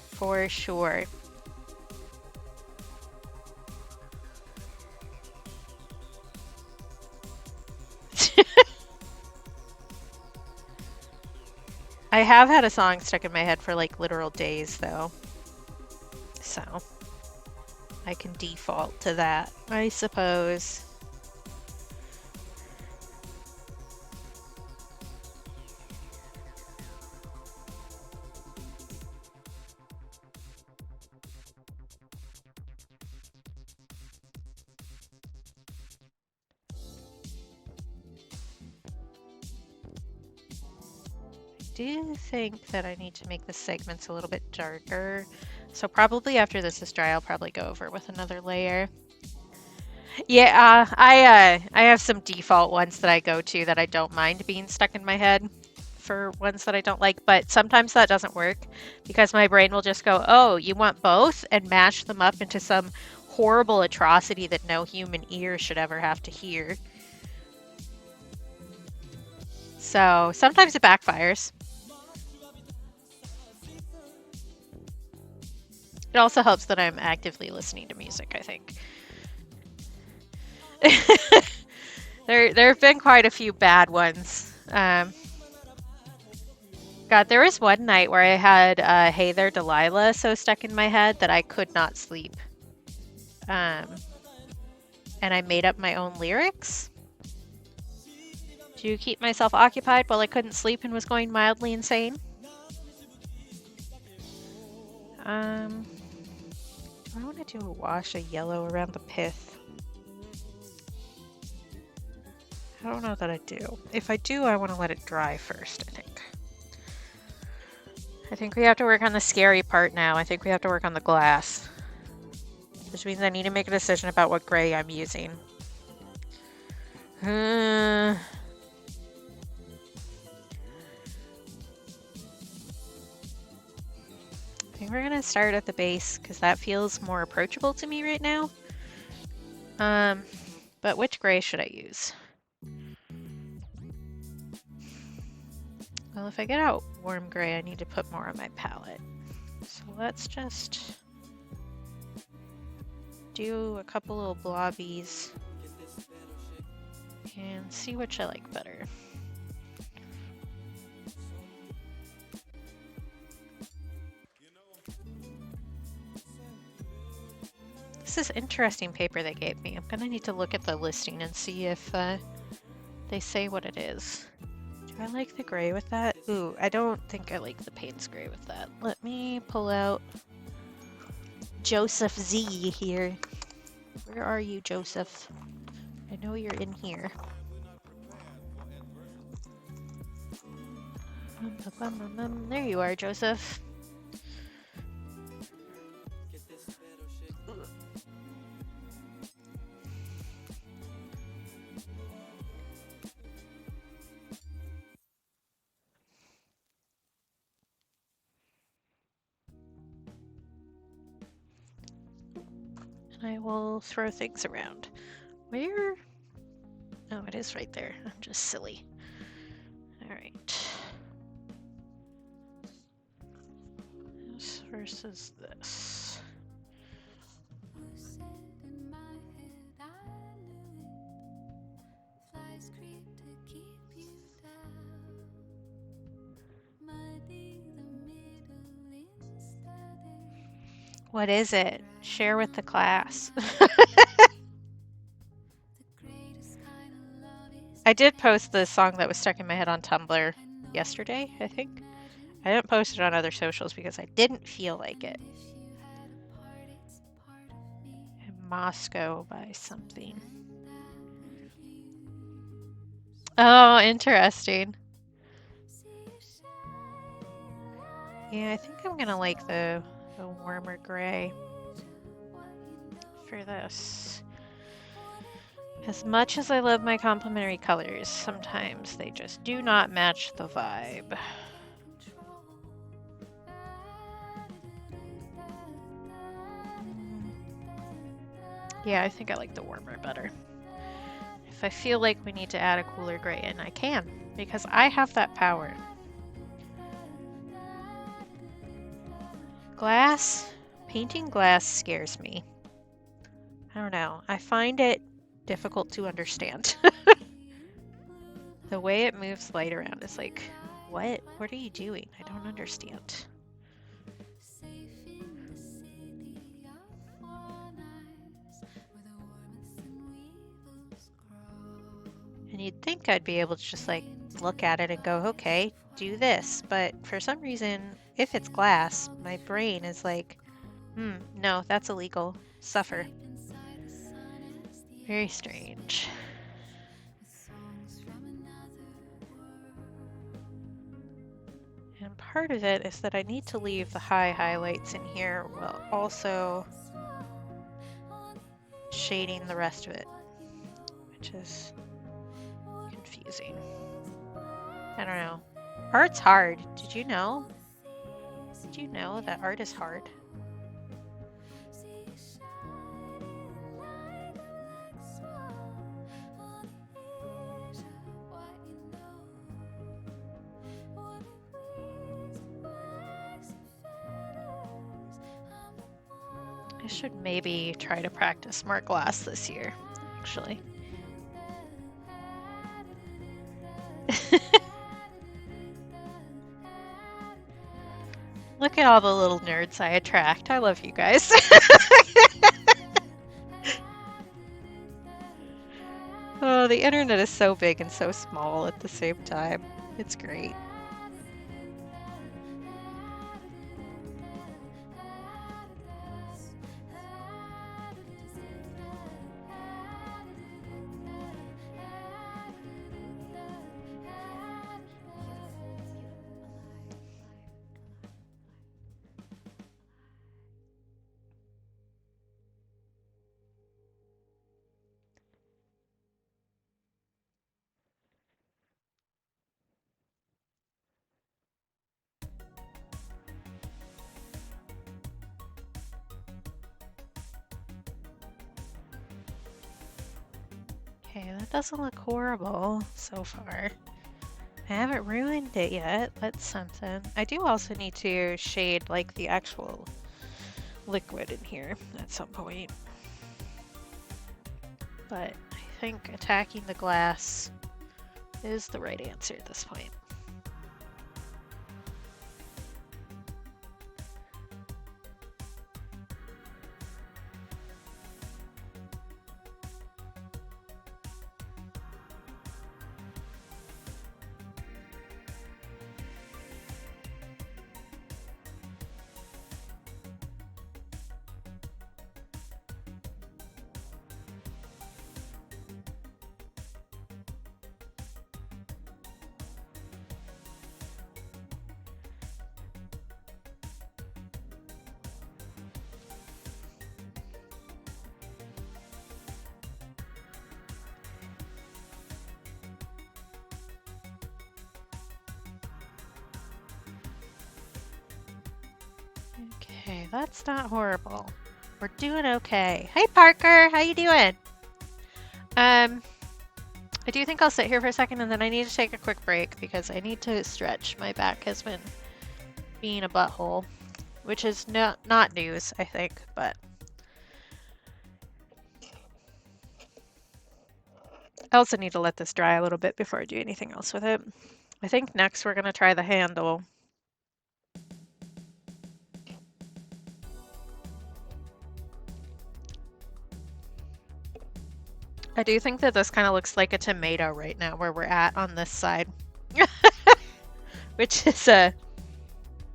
for sure. I have had a song stuck in my head for like literal days though, so I can default to that, I suppose. I do think that I need to make the segments a little bit darker. So probably after this is dry, I'll probably go over with another layer. Yeah, I have some default ones that I go to that I don't mind being stuck in my head for ones that I don't like, but sometimes that doesn't work because my brain will just go, oh, you want both, and mash them up into some horrible atrocity that no human ear should ever have to hear. So sometimes it backfires. It also helps that I'm actively listening to music, I think. There have been quite a few bad ones. God, there was one night where I had Hey There Delilah so stuck in my head that I could not sleep. And I made up my own lyrics to keep myself occupied while I couldn't sleep and was going mildly insane. Do I want to do a wash of yellow around the pith? I don't know that I do. If I do, I want to let it dry first, I think. I think we have to work on the scary part now. I think we have to work on the glass. Which means I need to make a decision about what gray I'm using. I think we're going to start at the base because that feels more approachable to me right now. But which gray should I use? Well, if I get out warm gray, I need to put more on my palette. So let's just do a couple little blobbies and see which I like better. This is interesting paper they gave me. I'm gonna need to look at the listing and see if they say what it is. Do I like the gray with that? Ooh, I don't think I like the Payne's gray with that. Let me pull out Joseph Z here. Where are you, Joseph? I know you're in here. There you are, Joseph. I will throw things around. Where? Oh, it is right there. I'm just silly. Alright. This versus this. What is it? Share with the class. I did post the song that was stuck in my head on Tumblr yesterday, I think. I didn't post it on other socials because I didn't feel like it. In Moscow by something. Oh, interesting. Yeah, I think I'm gonna like the warmer gray for this. As much as I love my complementary colors, sometimes they just do not match the vibe. Yeah, I think I like the warmer better. If I feel like we need to add a cooler gray in, I can, because I have that power. Glass? Painting glass scares me. I don't know. I find it difficult to understand. The way it moves light around is like, what? What are you doing? I don't understand. And you'd think I'd be able to just like look at it and go, okay, do this. But for some reason, if it's glass, my brain is like, no, that's illegal. Suffer. Very strange. And part of it is that I need to leave the high highlights in here while also shading the rest of it, which is confusing. I don't know. Art's hard. Did you know? Did you know that art is hard? I should maybe try to practice more glass this year, actually. Look at all the little nerds I attract. I love you guys. Oh, the internet is so big and so small at the same time. It's great. Okay, that doesn't look horrible so far. I haven't ruined it yet. That's something. I do also need to shade like the actual liquid in here at some point. But I think attacking the glass is the right answer at this point. Okay, that's not horrible. We're doing okay. Hey Parker, how you doing? I do think I'll sit here for a second and then I need to take a quick break because I need to stretch. My back has been being a butthole, which is not news, I think, but I also need to let this dry a little bit before I do anything else with it. I think next we're gonna try the handle. I do think that this kind of looks like a tomato right now where we're at on this side. Which is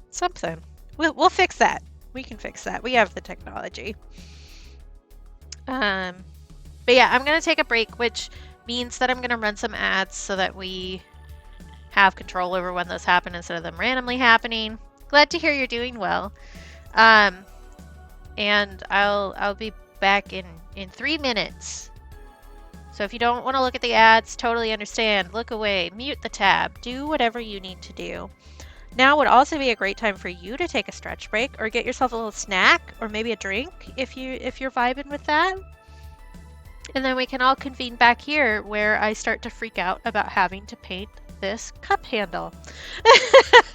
something. We'll fix that. We can fix that. We have the technology. But yeah, I'm gonna take a break, which means that I'm gonna run some ads so that we have control over when those happen instead of them randomly happening. Glad to hear you're doing well. And I'll be back in 3 minutes. So if you don't want to look at the ads, totally understand. Look away, mute the tab, do whatever you need to do. Now would also be a great time for you to take a stretch break or get yourself a little snack or maybe a drink if you're vibing with that. And then we can all convene back here where I start to freak out about having to paint this cup handle.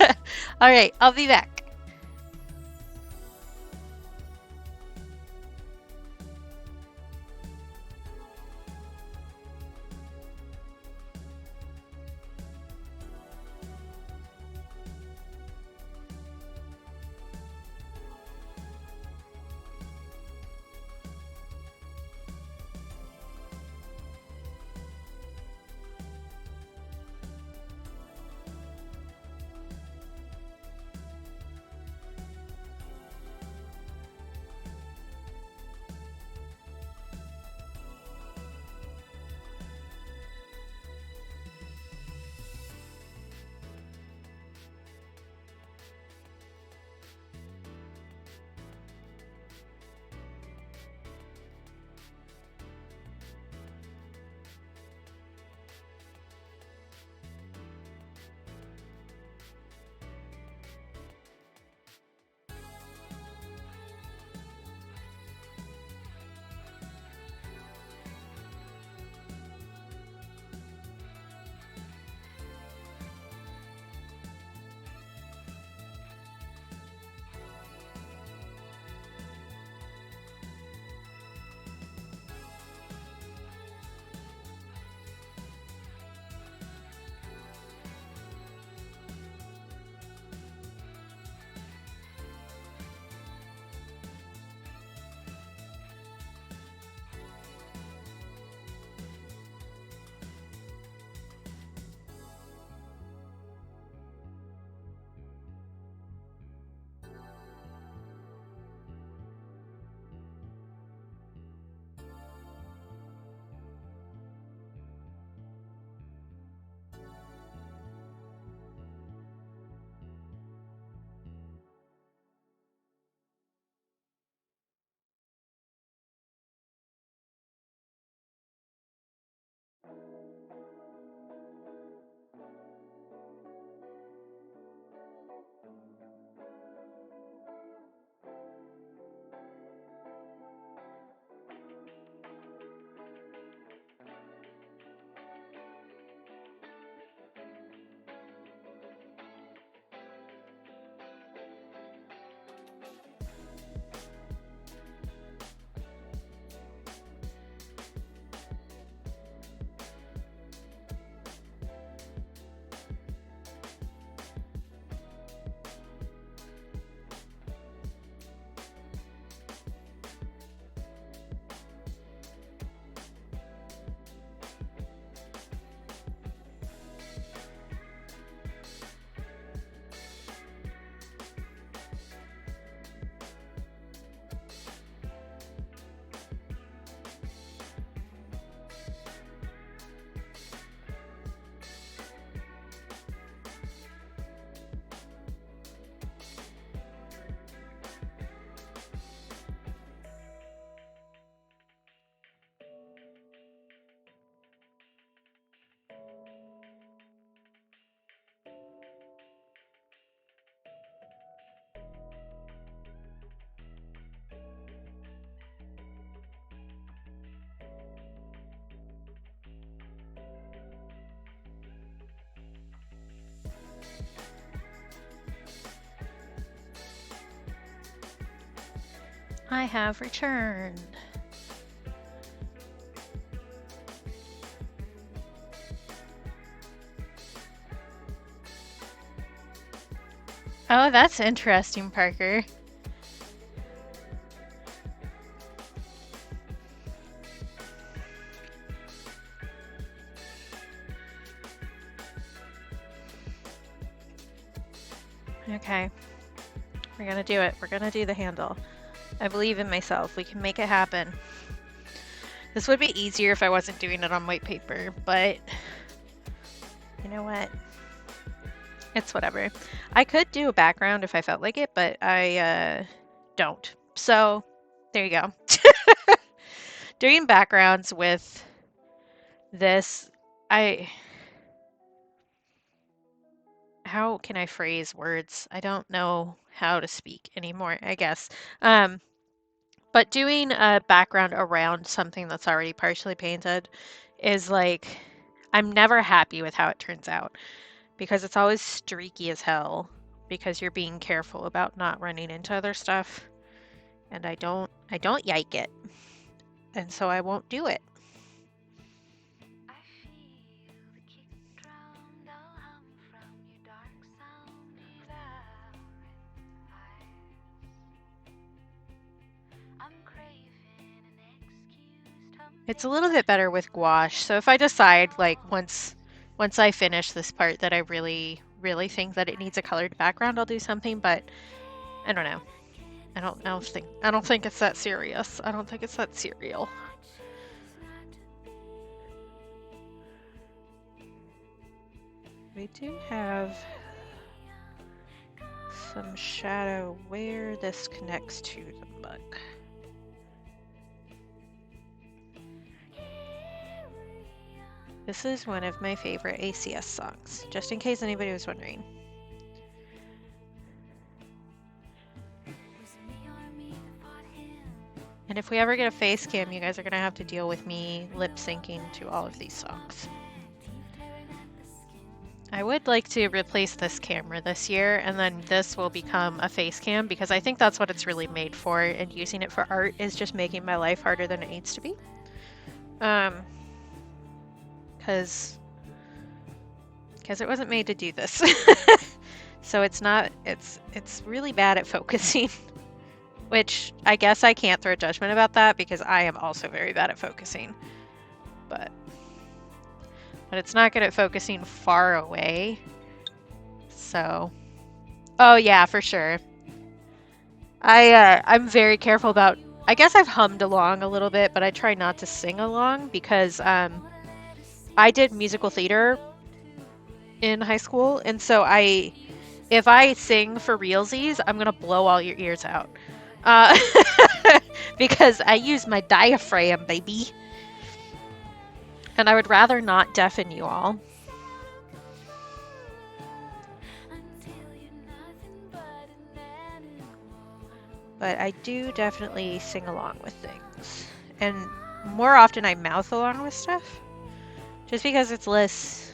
All right, I'll be back. I have returned. Oh, that's interesting, Parker. Okay. We're gonna do it. We're gonna do the handle. I believe in myself. We can make it happen. This would be easier if I wasn't doing it on white paper, but you know what? It's whatever. I could do a background if I felt like it, but I don't. So there you go. Doing backgrounds with this, how can I phrase words? I don't know how to speak anymore, I guess. But doing a background around something that's already partially painted is like, I'm never happy with how it turns out because it's always streaky as hell because you're being careful about not running into other stuff. And I don't like it. And so I won't do it. It's a little bit better with gouache. So if I decide, like, once I finish this part that I really, really think that it needs a colored background, I'll do something, but I don't know. I don't think it's that serious. I don't think it's that serial. We do have some shadow where this connects to the mug. This is one of my favorite ACS songs, just in case anybody was wondering. And if we ever get a face cam, you guys are gonna have to deal with me lip syncing to all of these songs. I would like to replace this camera this year, and then this will become a face cam because I think that's what it's really made for, and using it for art is just making my life harder than it needs to be. Because it wasn't made to do this. So it's really bad at focusing, which I guess I can't throw judgment about that because I am also very bad at focusing. But it's not good at focusing far away. So, oh yeah, for sure. I'm very careful about, I guess I've hummed along a little bit, but I try not to sing along because I did musical theater in high school, and so if I sing for realsies, I'm gonna blow all your ears out. Because I use my diaphragm, baby. And I would rather not deafen you all. But I do definitely sing along with things. And more often I mouth along with stuff. Just because it's less,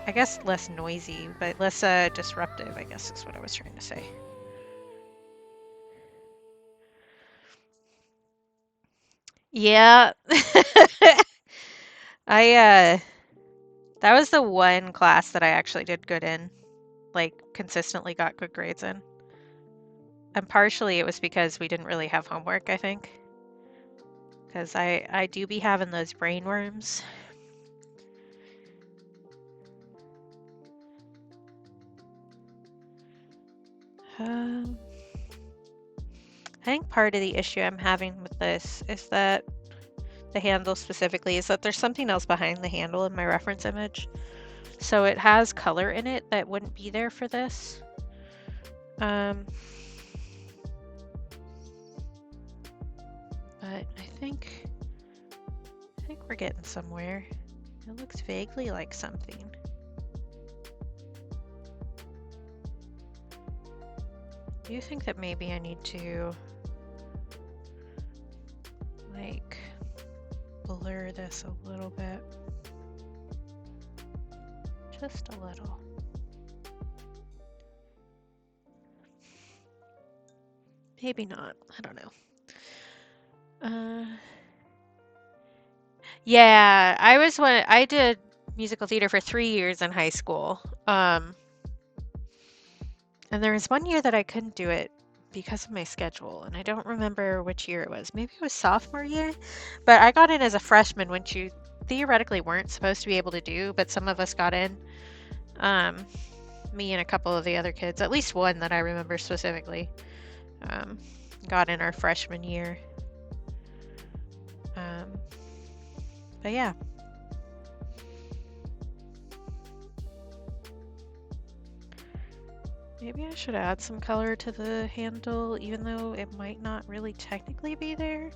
I guess less noisy, but less disruptive, I guess is what I was trying to say. Yeah. That was the one class that I actually did good in, like consistently got good grades in. And partially it was because we didn't really have homework, I think. Because I do be having those brain worms. I think part of the issue I'm having with this is that the handle specifically is that there's something else behind the handle in my reference image. So it has color in it that wouldn't be there for this. But I think we're getting somewhere. It looks vaguely like something. Do you think that maybe I need to like blur this a little bit? Just a little. Maybe not. I don't know. Yeah, I did musical theater for 3 years in high school. And there was one year that I couldn't do it because of my schedule, and I don't remember which year it was. Maybe it was sophomore year, but I got in as a freshman, which you theoretically weren't supposed to be able to do, but some of us got in. Me and a couple of the other kids, at least one that I remember specifically, got in our freshman year. But yeah. Maybe I should add some color to the handle, even though it might not really technically be there.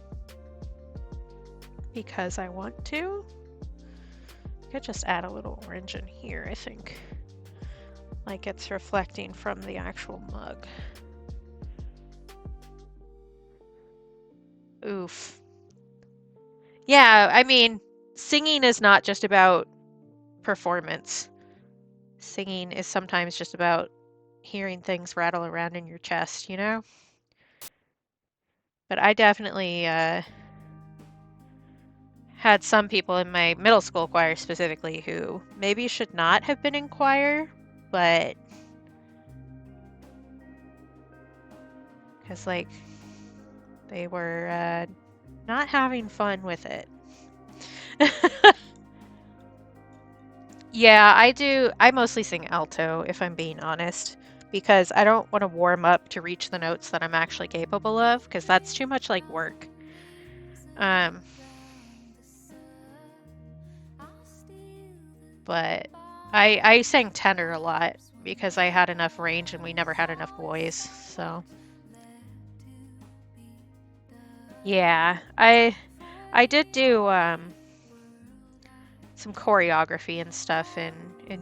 Because I want to. I could just add a little orange in here, I think. Like it's reflecting from the actual mug. Oof. Yeah, I mean, singing is not just about performance. Singing is sometimes just about hearing things rattle around in your chest, you know? But I definitely had some people in my middle school choir specifically who maybe should not have been in choir, but because like they were not having fun with it. Yeah, I do. I mostly sing alto, if I'm being honest, because I don't want to warm up to reach the notes that I'm actually capable of, because that's too much like work. But I sang tenor a lot because I had enough range and we never had enough boys, so. Yeah, I did do some choreography and stuff in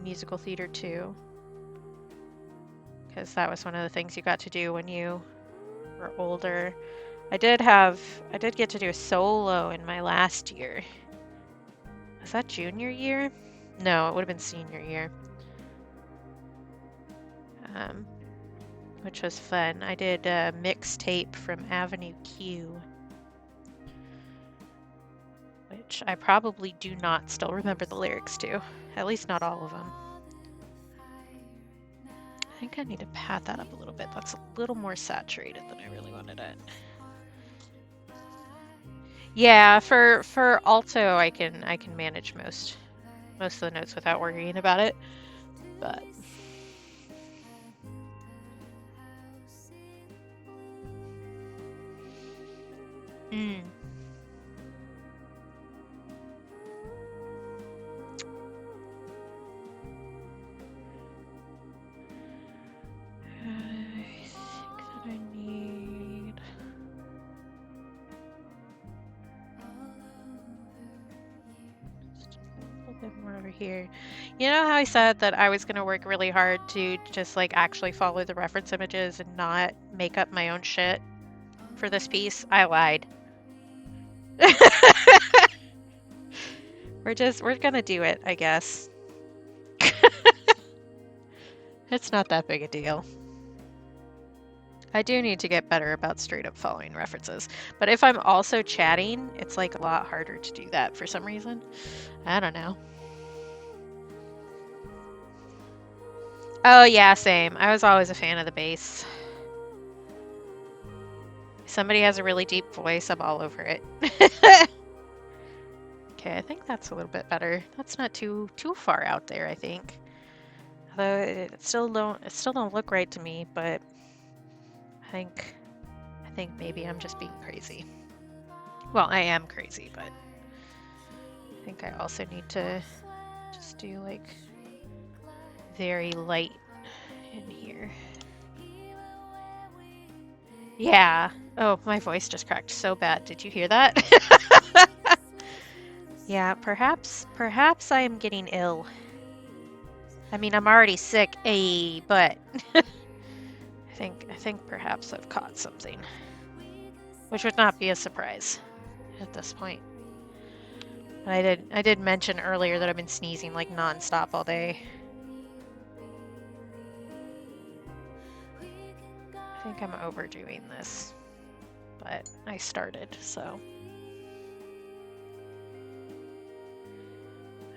musical theater too, because that was one of the things you got to do when you were older. I did get to do a solo in my last year. Was that junior year? No, it would have been senior year. Which was fun. I did a mixtape from Avenue Q, which I probably do not still remember the lyrics to. At least not all of them. I think I need to pad that up a little bit. That's a little more saturated than I really wanted it. Yeah, for alto I can manage most of the notes without worrying about it. But more over here. You know how I said that I was going to work really hard to just like actually follow the reference images and not make up my own shit for this piece? I lied. We're gonna do it, I guess. It's not that big a deal. I do need to get better about straight up following references. But if I'm also chatting, it's like a lot harder to do that for some reason. I don't know. Oh yeah, same. I was always a fan of the bass. If somebody has a really deep voice, I'm all over it. Okay, I think that's a little bit better. That's not too far out there, I think. Although it still don't look right to me, but I think maybe I'm just being crazy. Well, I am crazy, but I think I also need to just do like very light in here. Yeah. Oh, my voice just cracked so bad. Did you hear that? Yeah, perhaps I am getting ill. I mean, I'm already sick, but I think perhaps I've caught something, which would not be a surprise at this point. And I did mention earlier that I've been sneezing like nonstop all day. I think I'm overdoing this, but I started, so.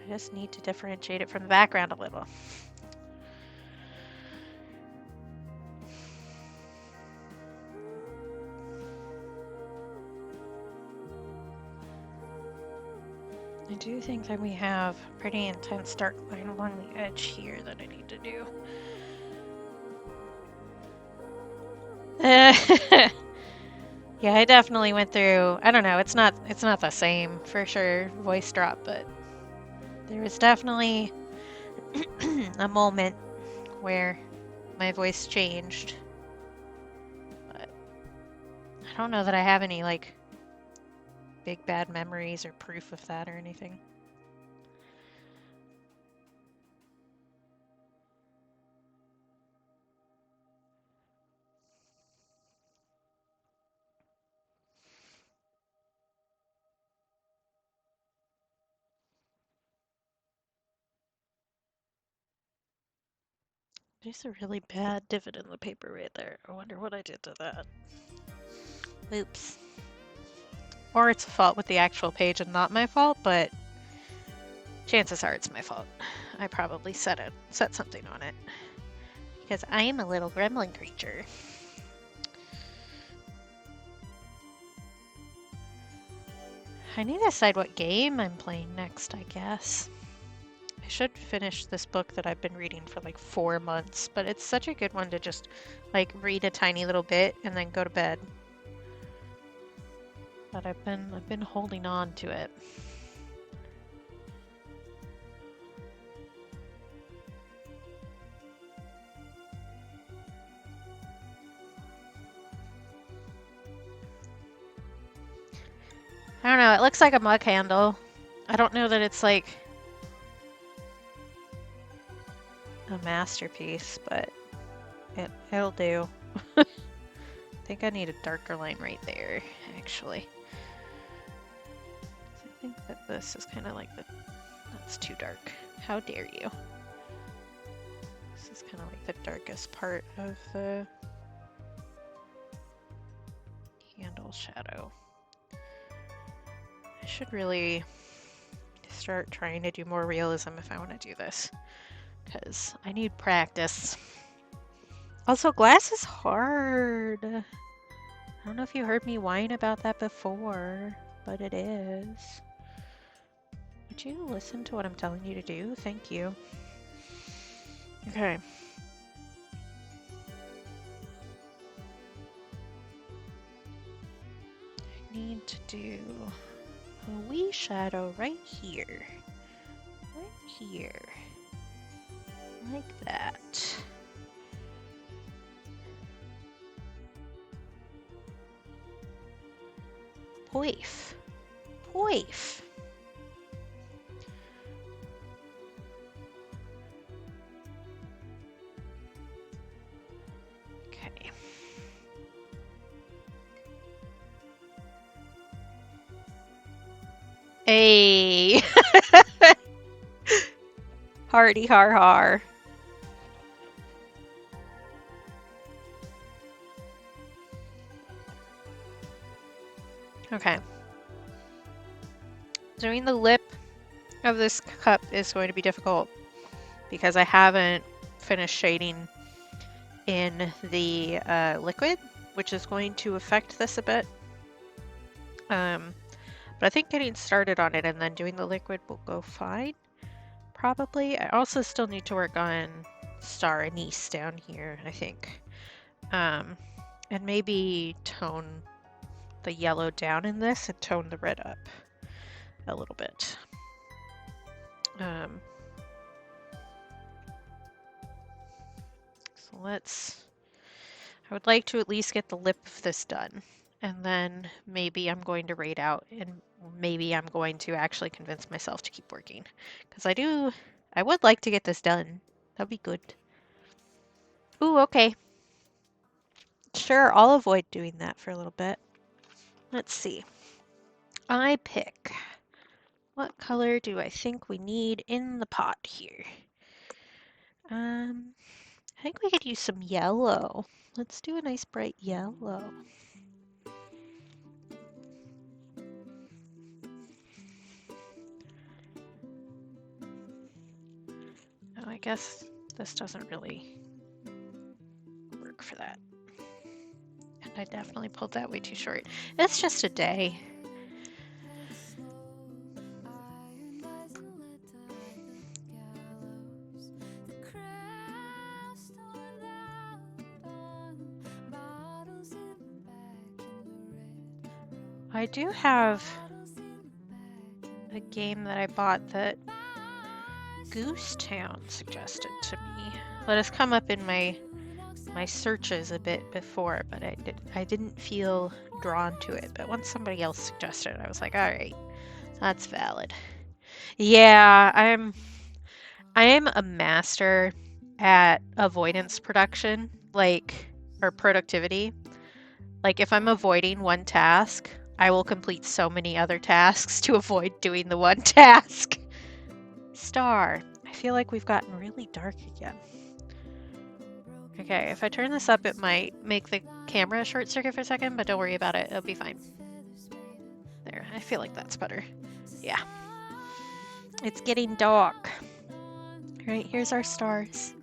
I just need to differentiate it from the background a little. I do think that we have a pretty intense dark line along the edge here that I need to do. Yeah, I definitely went through, I don't know, it's not the same for sure, voice drop, but there was definitely a moment where my voice changed. But I don't know that I have any like big bad memories or proof of that or anything. There's a really bad divot in the paper right there. I wonder what I did to that. Oops. Or it's a fault with the actual page and not my fault, but chances are it's my fault. I probably set something on it. Because I am a little gremlin creature. I need to decide what game I'm playing next, I guess. I should finish this book that I've been reading for like 4 months, but it's such a good one to just like read a tiny little bit and then go to bed. But I've been holding on to it. I don't know, it looks like a mug handle. I don't know that it's like a masterpiece, but it'll do. I think I need a darker line right there, actually. I think that this is kind of like that's too dark. How dare you? This is kind of like the darkest part of the handle shadow. I should really start trying to do more realism if I want to do this, because I need practice. Also, glass is hard. I don't know if you heard me whine about that before, but it is. Would you listen to what I'm telling you to do? Thank you. Okay. I need to do a wee shadow right here. Right here. Like that. Poif. Poif. Okay. Hey. Hardy har har. Okay. Doing the lip of this cup is going to be difficult because I haven't finished shading in the liquid, which is going to affect this a bit. But I think getting started on it and then doing the liquid will go fine, probably. I also still need to work on star anise down here, I think. And maybe tone the yellow down in this and tone the red up a little bit. So I would like to at least get the lip of this done. And then maybe I'm going to raid out and maybe I'm going to actually convince myself to keep working. Because I would like to get this done. That'd be good. Ooh, okay. Sure, I'll avoid doing that for a little bit. Let's see. I pick. What color do I think we need in the pot here? I I think we could use some yellow. Let's do a nice bright yellow. Oh, I guess this doesn't really work for that. And I definitely pulled that way too short. It's just a day. I do have a game that I bought that Goose Town suggested to me. That has come up in my searches a bit before, but I didn't feel drawn to it. But once somebody else suggested it, I was like, all right, that's valid. Yeah, I am a master at avoidance production, or productivity. Like if I'm avoiding one task, I will complete so many other tasks to avoid doing the one task. Star. I feel like we've gotten really dark again. Okay, if I turn this up, it might make the camera short circuit for a second, but don't worry about it. It'll be fine. There, I feel like that's better. Yeah. It's getting dark. All right, here's our stars.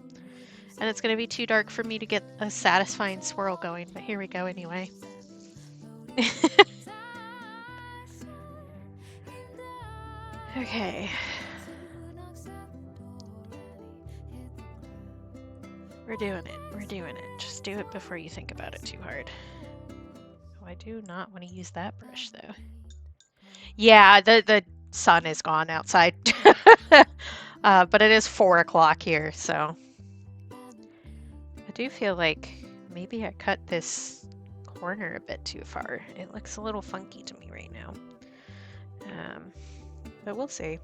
And it's going to be too dark for me to get a satisfying swirl going, but here we go anyway. Okay. We're doing it. We're doing it. Just do it before you think about it too hard. Oh, I do not want to use that brush though. Yeah, the sun is gone outside. But it is 4 o'clock here, so I do feel like maybe I cut this corner a bit too far. It looks a little funky to me right now. But we'll see.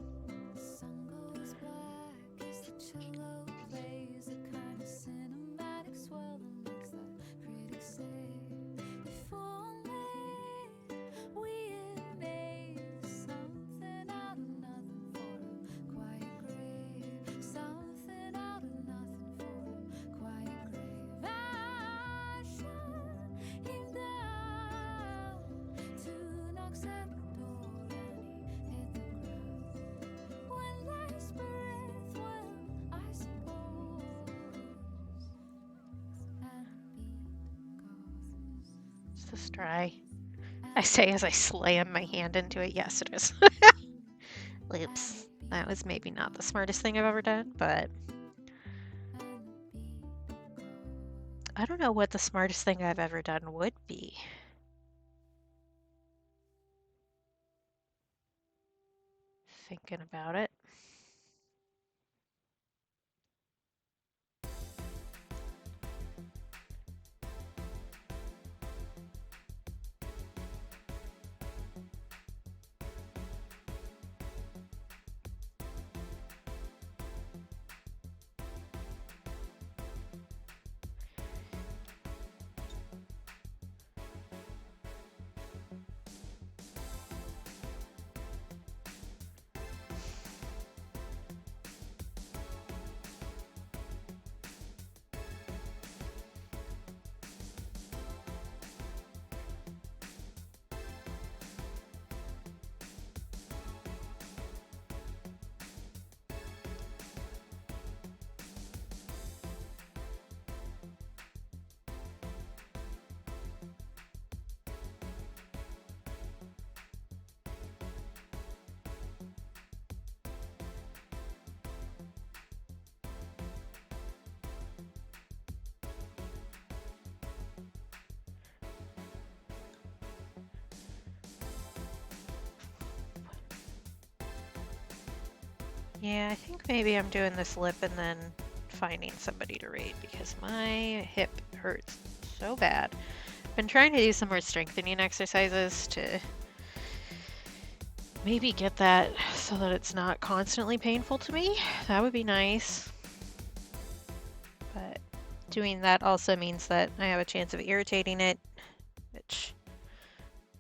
Is this dry? I say as I slam my hand into it. Yes, it is. Oops. That was maybe not the smartest thing I've ever done, but I don't know what the smartest thing I've ever done would be. Thinking about it. Yeah, I think maybe I'm doing this lip and then finding somebody to raid because my hip hurts so bad. I've been trying to do some more strengthening exercises to maybe get that so that it's not constantly painful to me. That would be nice. But doing that also means that I have a chance of irritating it, which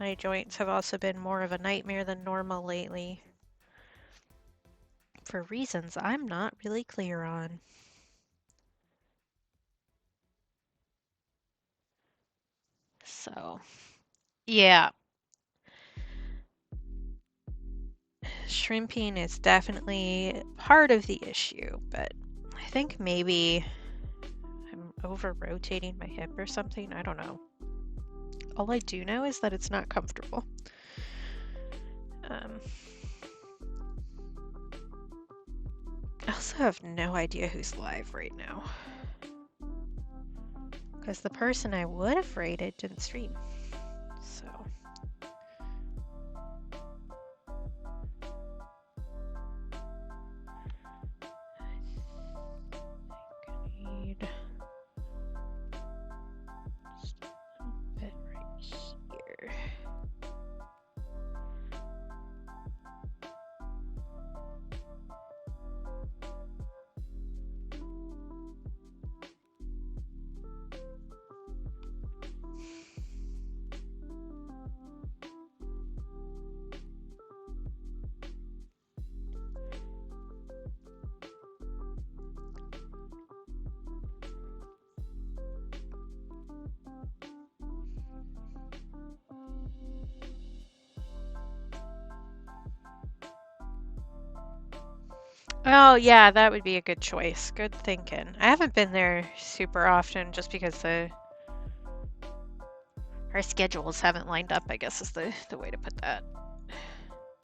my joints have also been more of a nightmare than normal lately. For reasons I'm not really clear on. So, yeah. Shrimping is definitely part of the issue, but I think maybe I'm over-rotating my hip or something. I don't know. All I do know is that it's not comfortable. I also have no idea who's live right now. Because the person I would have rated didn't stream. So. I need just a little bit right here. Oh, yeah, that would be a good choice. Good thinking. I haven't been there super often just because our schedules haven't lined up, I guess is the way to put that.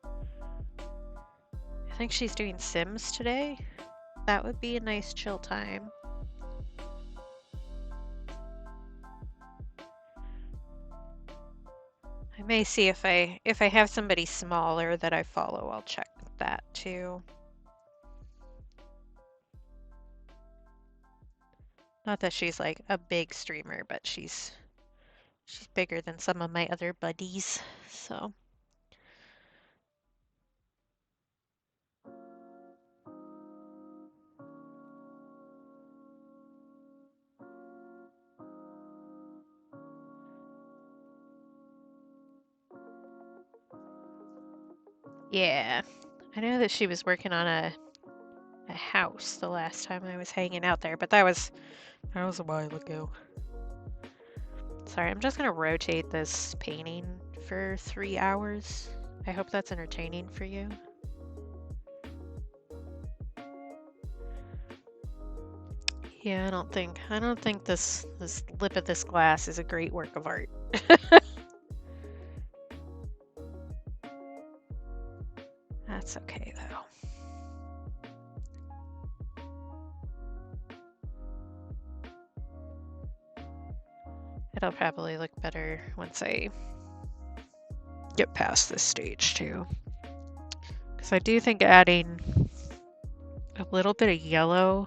I think she's doing Sims today. That would be a nice chill time. I may see if I have somebody smaller that I follow, I'll check that too. Not that she's like a big streamer, but she's bigger than some of my other buddies, so. Yeah, I know that she was working on a house the last time I was hanging out there, but that was a while ago. Sorry, I'm just gonna rotate this painting for 3 hours. I hope that's entertaining for you. Yeah, I don't think this lip of this glass is a great work of art. That's okay though. It'll probably look better once I get past this stage too. Because I do think adding a little bit of yellow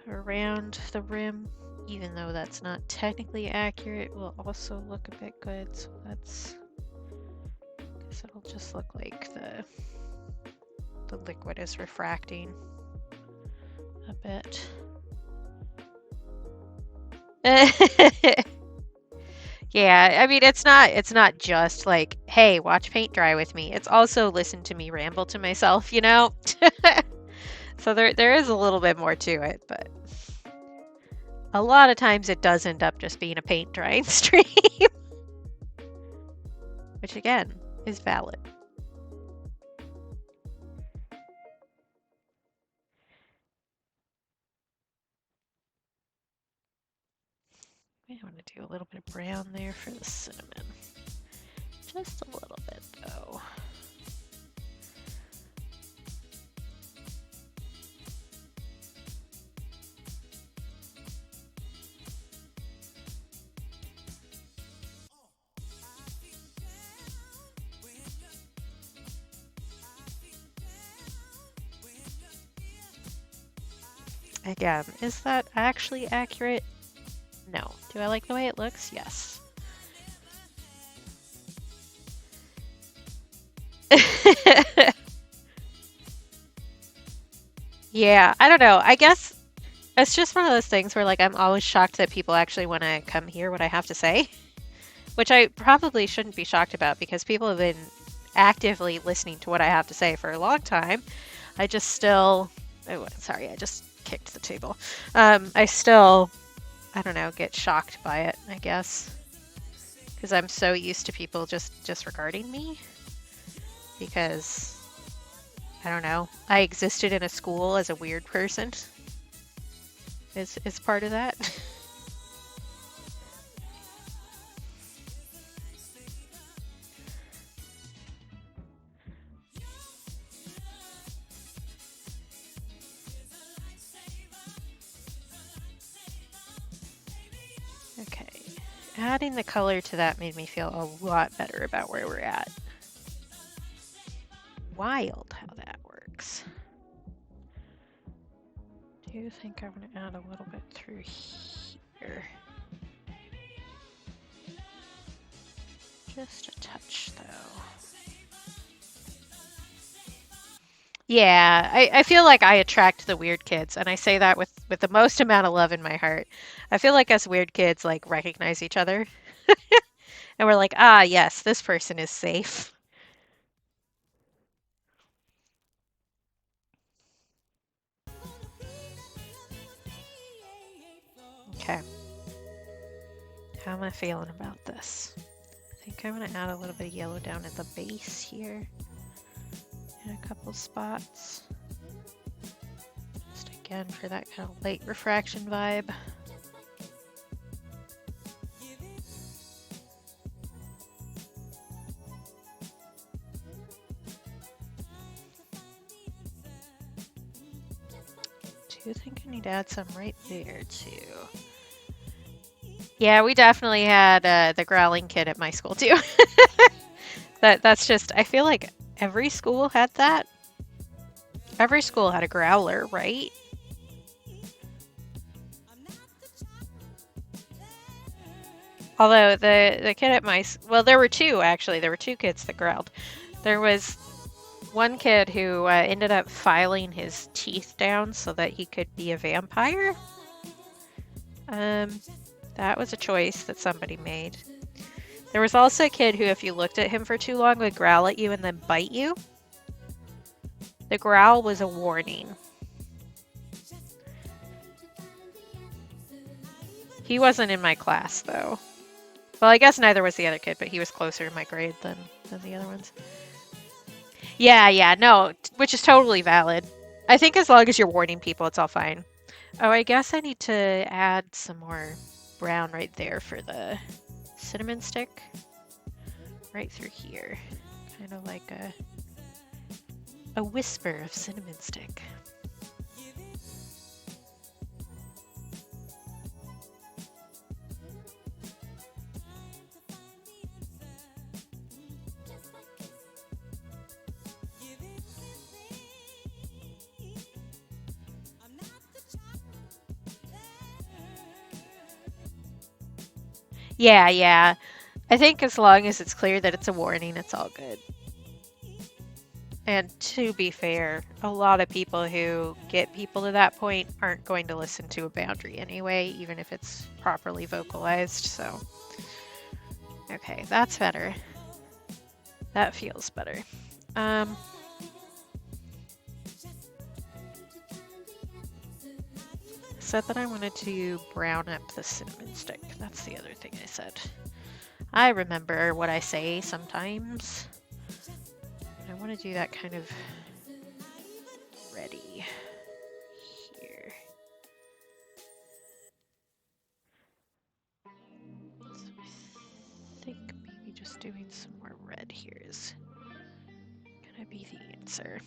around the rim, even though that's not technically accurate, will also look a bit good. So that's, because it'll just look like the liquid is refracting a bit. Yeah, I mean it's not just like, hey, watch paint dry with me. It's also listen to me ramble to myself, you know? So there is a little bit more to it, but a lot of times it does end up just being a paint drying stream. Which again is valid. I want to do a little bit of brown there for the cinnamon. Just a little bit though. Again, is that actually accurate? No. Do I like the way it looks? Yes. Yeah, I don't know. I guess it's just one of those things where like I'm always shocked that people actually want to come hear what I have to say, which I probably shouldn't be shocked about because people have been actively listening to what I have to say for a long time. I just still, oh, sorry, I just kicked the table. I still I don't know, get shocked by it, I guess. Because I'm so used to people just disregarding me. Because, I don't know, I existed in a school as a weird person. Is part of that. Okay, adding the color to that made me feel a lot better about where we're at. Wild how that works. Do you think I'm going to add a little bit through here? Just a touch, though. Yeah, I feel like I attract the weird kids, and I say that with the most amount of love in my heart. I feel like us weird kids like recognize each other, and we're like, ah, yes, this person is safe. Okay. How am I feeling about this? I think I'm going to add a little bit of yellow down at the base here in a couple spots. Just again for that kind of light refraction vibe. Do you think I need to add some right there too? Yeah, we definitely had the growling kid at my school too. That's just, I feel like every school had that. Every school had a growler, right? Although the kid at my, well, there were two actually. There were two kids that growled. There was one kid who ended up filing his teeth down so that he could be a vampire. That was a choice that somebody made. There was also a kid who, if you looked at him for too long, would growl at you and then bite you. The growl was a warning. He wasn't in my class, though. Well, I guess neither was the other kid, but he was closer to my grade than the other ones. Yeah, no, which is totally valid. I think as long as you're warning people, it's all fine. Oh, I guess I need to add some more brown right there for the cinnamon stick. Right through here. Kind of like a whisper of cinnamon stick. Yeah. I think as long as it's clear that it's a warning, it's all good. And to be fair, a lot of people who get people to that point aren't going to listen to a boundary anyway, even if it's properly vocalized, so. Okay, that's better. That feels better. Said that I wanted to brown up the cinnamon stick. That's the other thing I said. I remember what I say sometimes. I want to do that kind of ready here. So I think maybe just doing some more red here is gonna be the answer.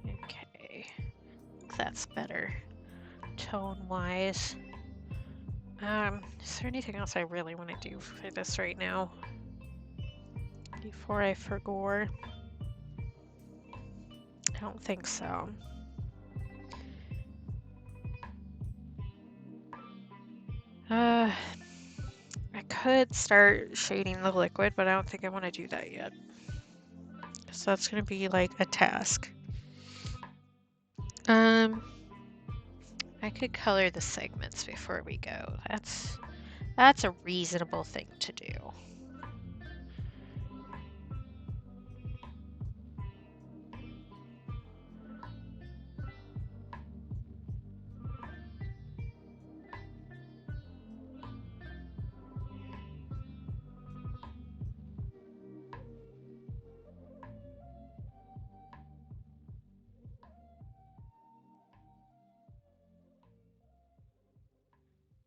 Okay, that's better tone-wise. Is there anything else I really want to do for this right now? Before I forgot? I don't think so. I could start shading the liquid, but I don't think I want to do that yet. So that's going to be like a task. I could color the segments before we go. That's a reasonable thing to do.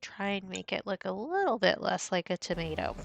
Try and make it look a little bit less like a tomato.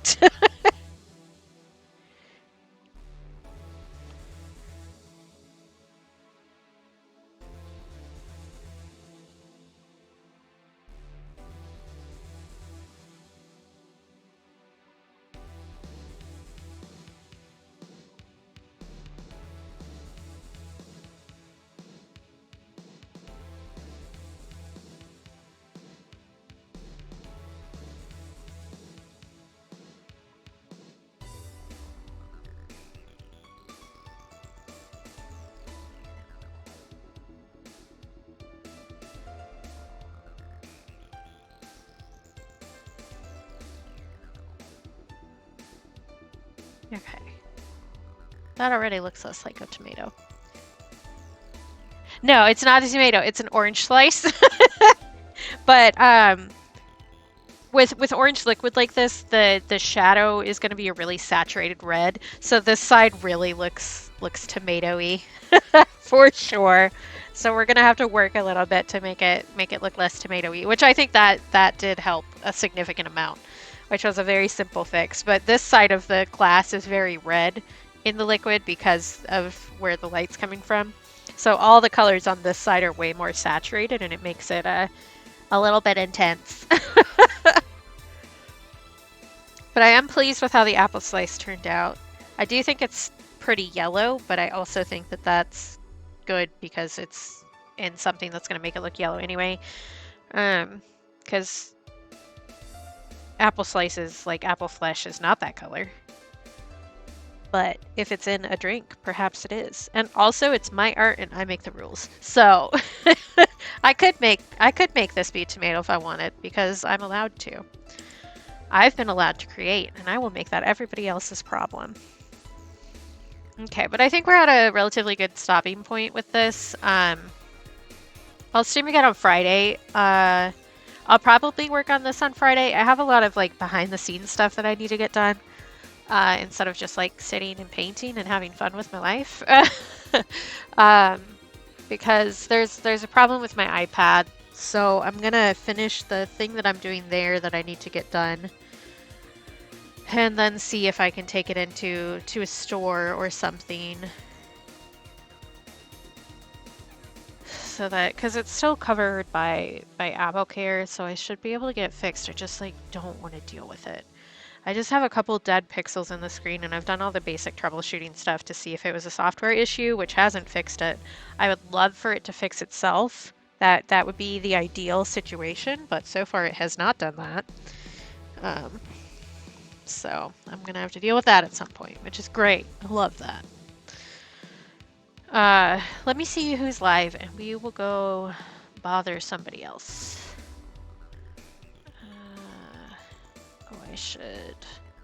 Okay. That already looks less like a tomato. No, it's not a tomato. It's an orange slice. But with orange liquid like this, the shadow is going to be a really saturated red. So this side really looks tomatoey for sure. So we're going to have to work a little bit to make it look less tomatoey, which I think that did help a significant amount, which was a very simple fix. But this side of the glass is very red in the liquid because of where the light's coming from. So all the colors on this side are way more saturated, and it makes it a little bit intense. But I am pleased with how the apple slice turned out. I do think it's pretty yellow, but I also think that that's good because it's in something that's going to make it look yellow anyway. Because apple slices, like apple flesh, is not that color. But if it's in a drink, perhaps it is. And also, it's my art and I make the rules. So I could make this be tomato if I wanted, because I'm allowed to. I've been allowed to create, and I will make that everybody else's problem. Okay, but I think we're at a relatively good stopping point with this. I'll stream again on Friday. I'll probably work on this on Friday. I have a lot of like behind the scenes stuff that I need to get done. Instead of just like sitting and painting and having fun with my life. Because there's a problem with my iPad. So I'm gonna finish the thing that I'm doing there that I need to get done. And then see if I can take it into a store or something. So that, because it's still covered by AppleCare, so I should be able to get it fixed. I just like don't want to deal with it. I just have a couple dead pixels in the screen, and I've done all the basic troubleshooting stuff to see if it was a software issue, which hasn't fixed it. I would love for it to fix itself. That would be the ideal situation, but so far it has not done that. So I'm going to have to deal with that at some point, which is great. I love that. Let me see who's live, and we will go bother somebody else. I should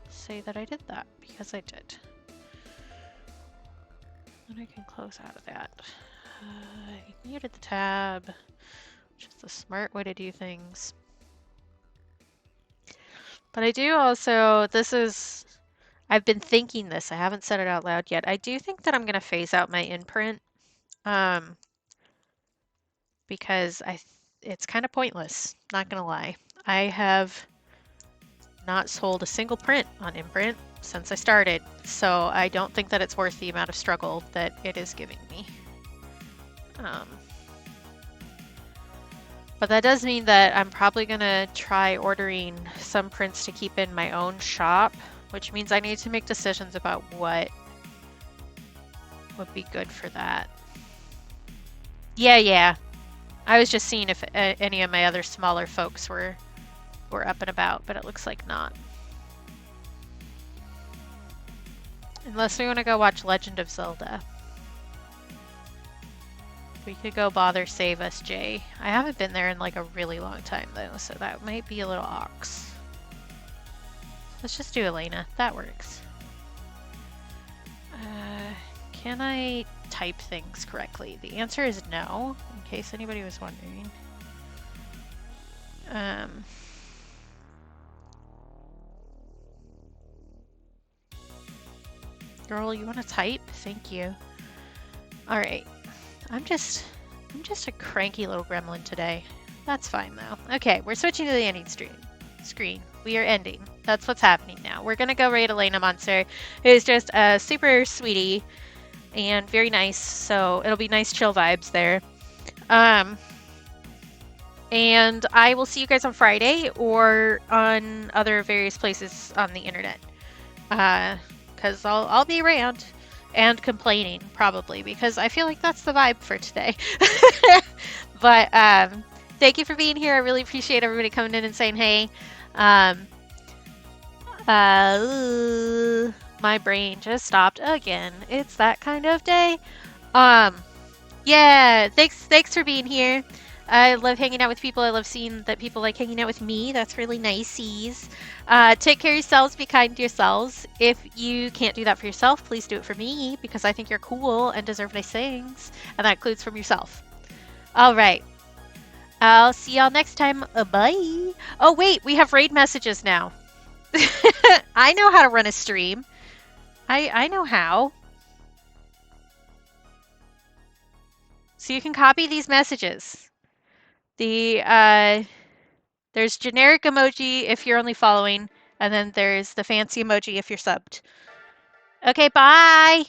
say that I did that, because I did. And I can close out of that. I muted the tab, which is the smart way to do things. But I do also, I've been thinking this, I haven't said it out loud yet. I do think that I'm going to phase out my imprint, because it's kind of pointless, not going to lie. I have not sold a single print on imprint since I started, so I don't think that it's worth the amount of struggle that it is giving me. But that does mean that I'm probably gonna try ordering some prints to keep in my own shop, which means I need to make decisions about what would be good for that. Yeah. I was just seeing if any of my other smaller folks were up and about, but it looks like not. Unless we want to go watch Legend of Zelda. We could go bother Save Us, Jay. I haven't been there in like a really long time though, so that might be a little ox. Let's just do Elena. That works. Can I type things correctly? The answer is no, in case anybody was wondering. Girl, you want to type? Thank you. All right. I'm just a cranky little gremlin today. That's fine though. Okay, we're switching to the ending screen. We are ending. That's what's happening now. We're gonna go raid Elena Monster, who's just a super sweetie and very nice. So it'll be nice chill vibes there. And I will see you guys on Friday or on other various places on the internet. Because I'll be around and complaining probably because I feel like that's the vibe for today. But thank you for being here. I really appreciate everybody coming in and saying hey. My brain just stopped again. It's that kind of day. Yeah, thanks for being here. I love hanging out with people. I love seeing that people like hanging out with me. That's really nice-ies. Take care of yourselves. Be kind to yourselves. If you can't do that for yourself, please do it for me because I think you're cool and deserve nice things. And that includes from yourself. All right. I'll see y'all next time. Bye. Oh, wait. We have raid messages now. I know how to run a stream. I know how. So you can copy these messages. There's generic emoji if you're only following, and then there's the fancy emoji if you're subbed. Okay, bye!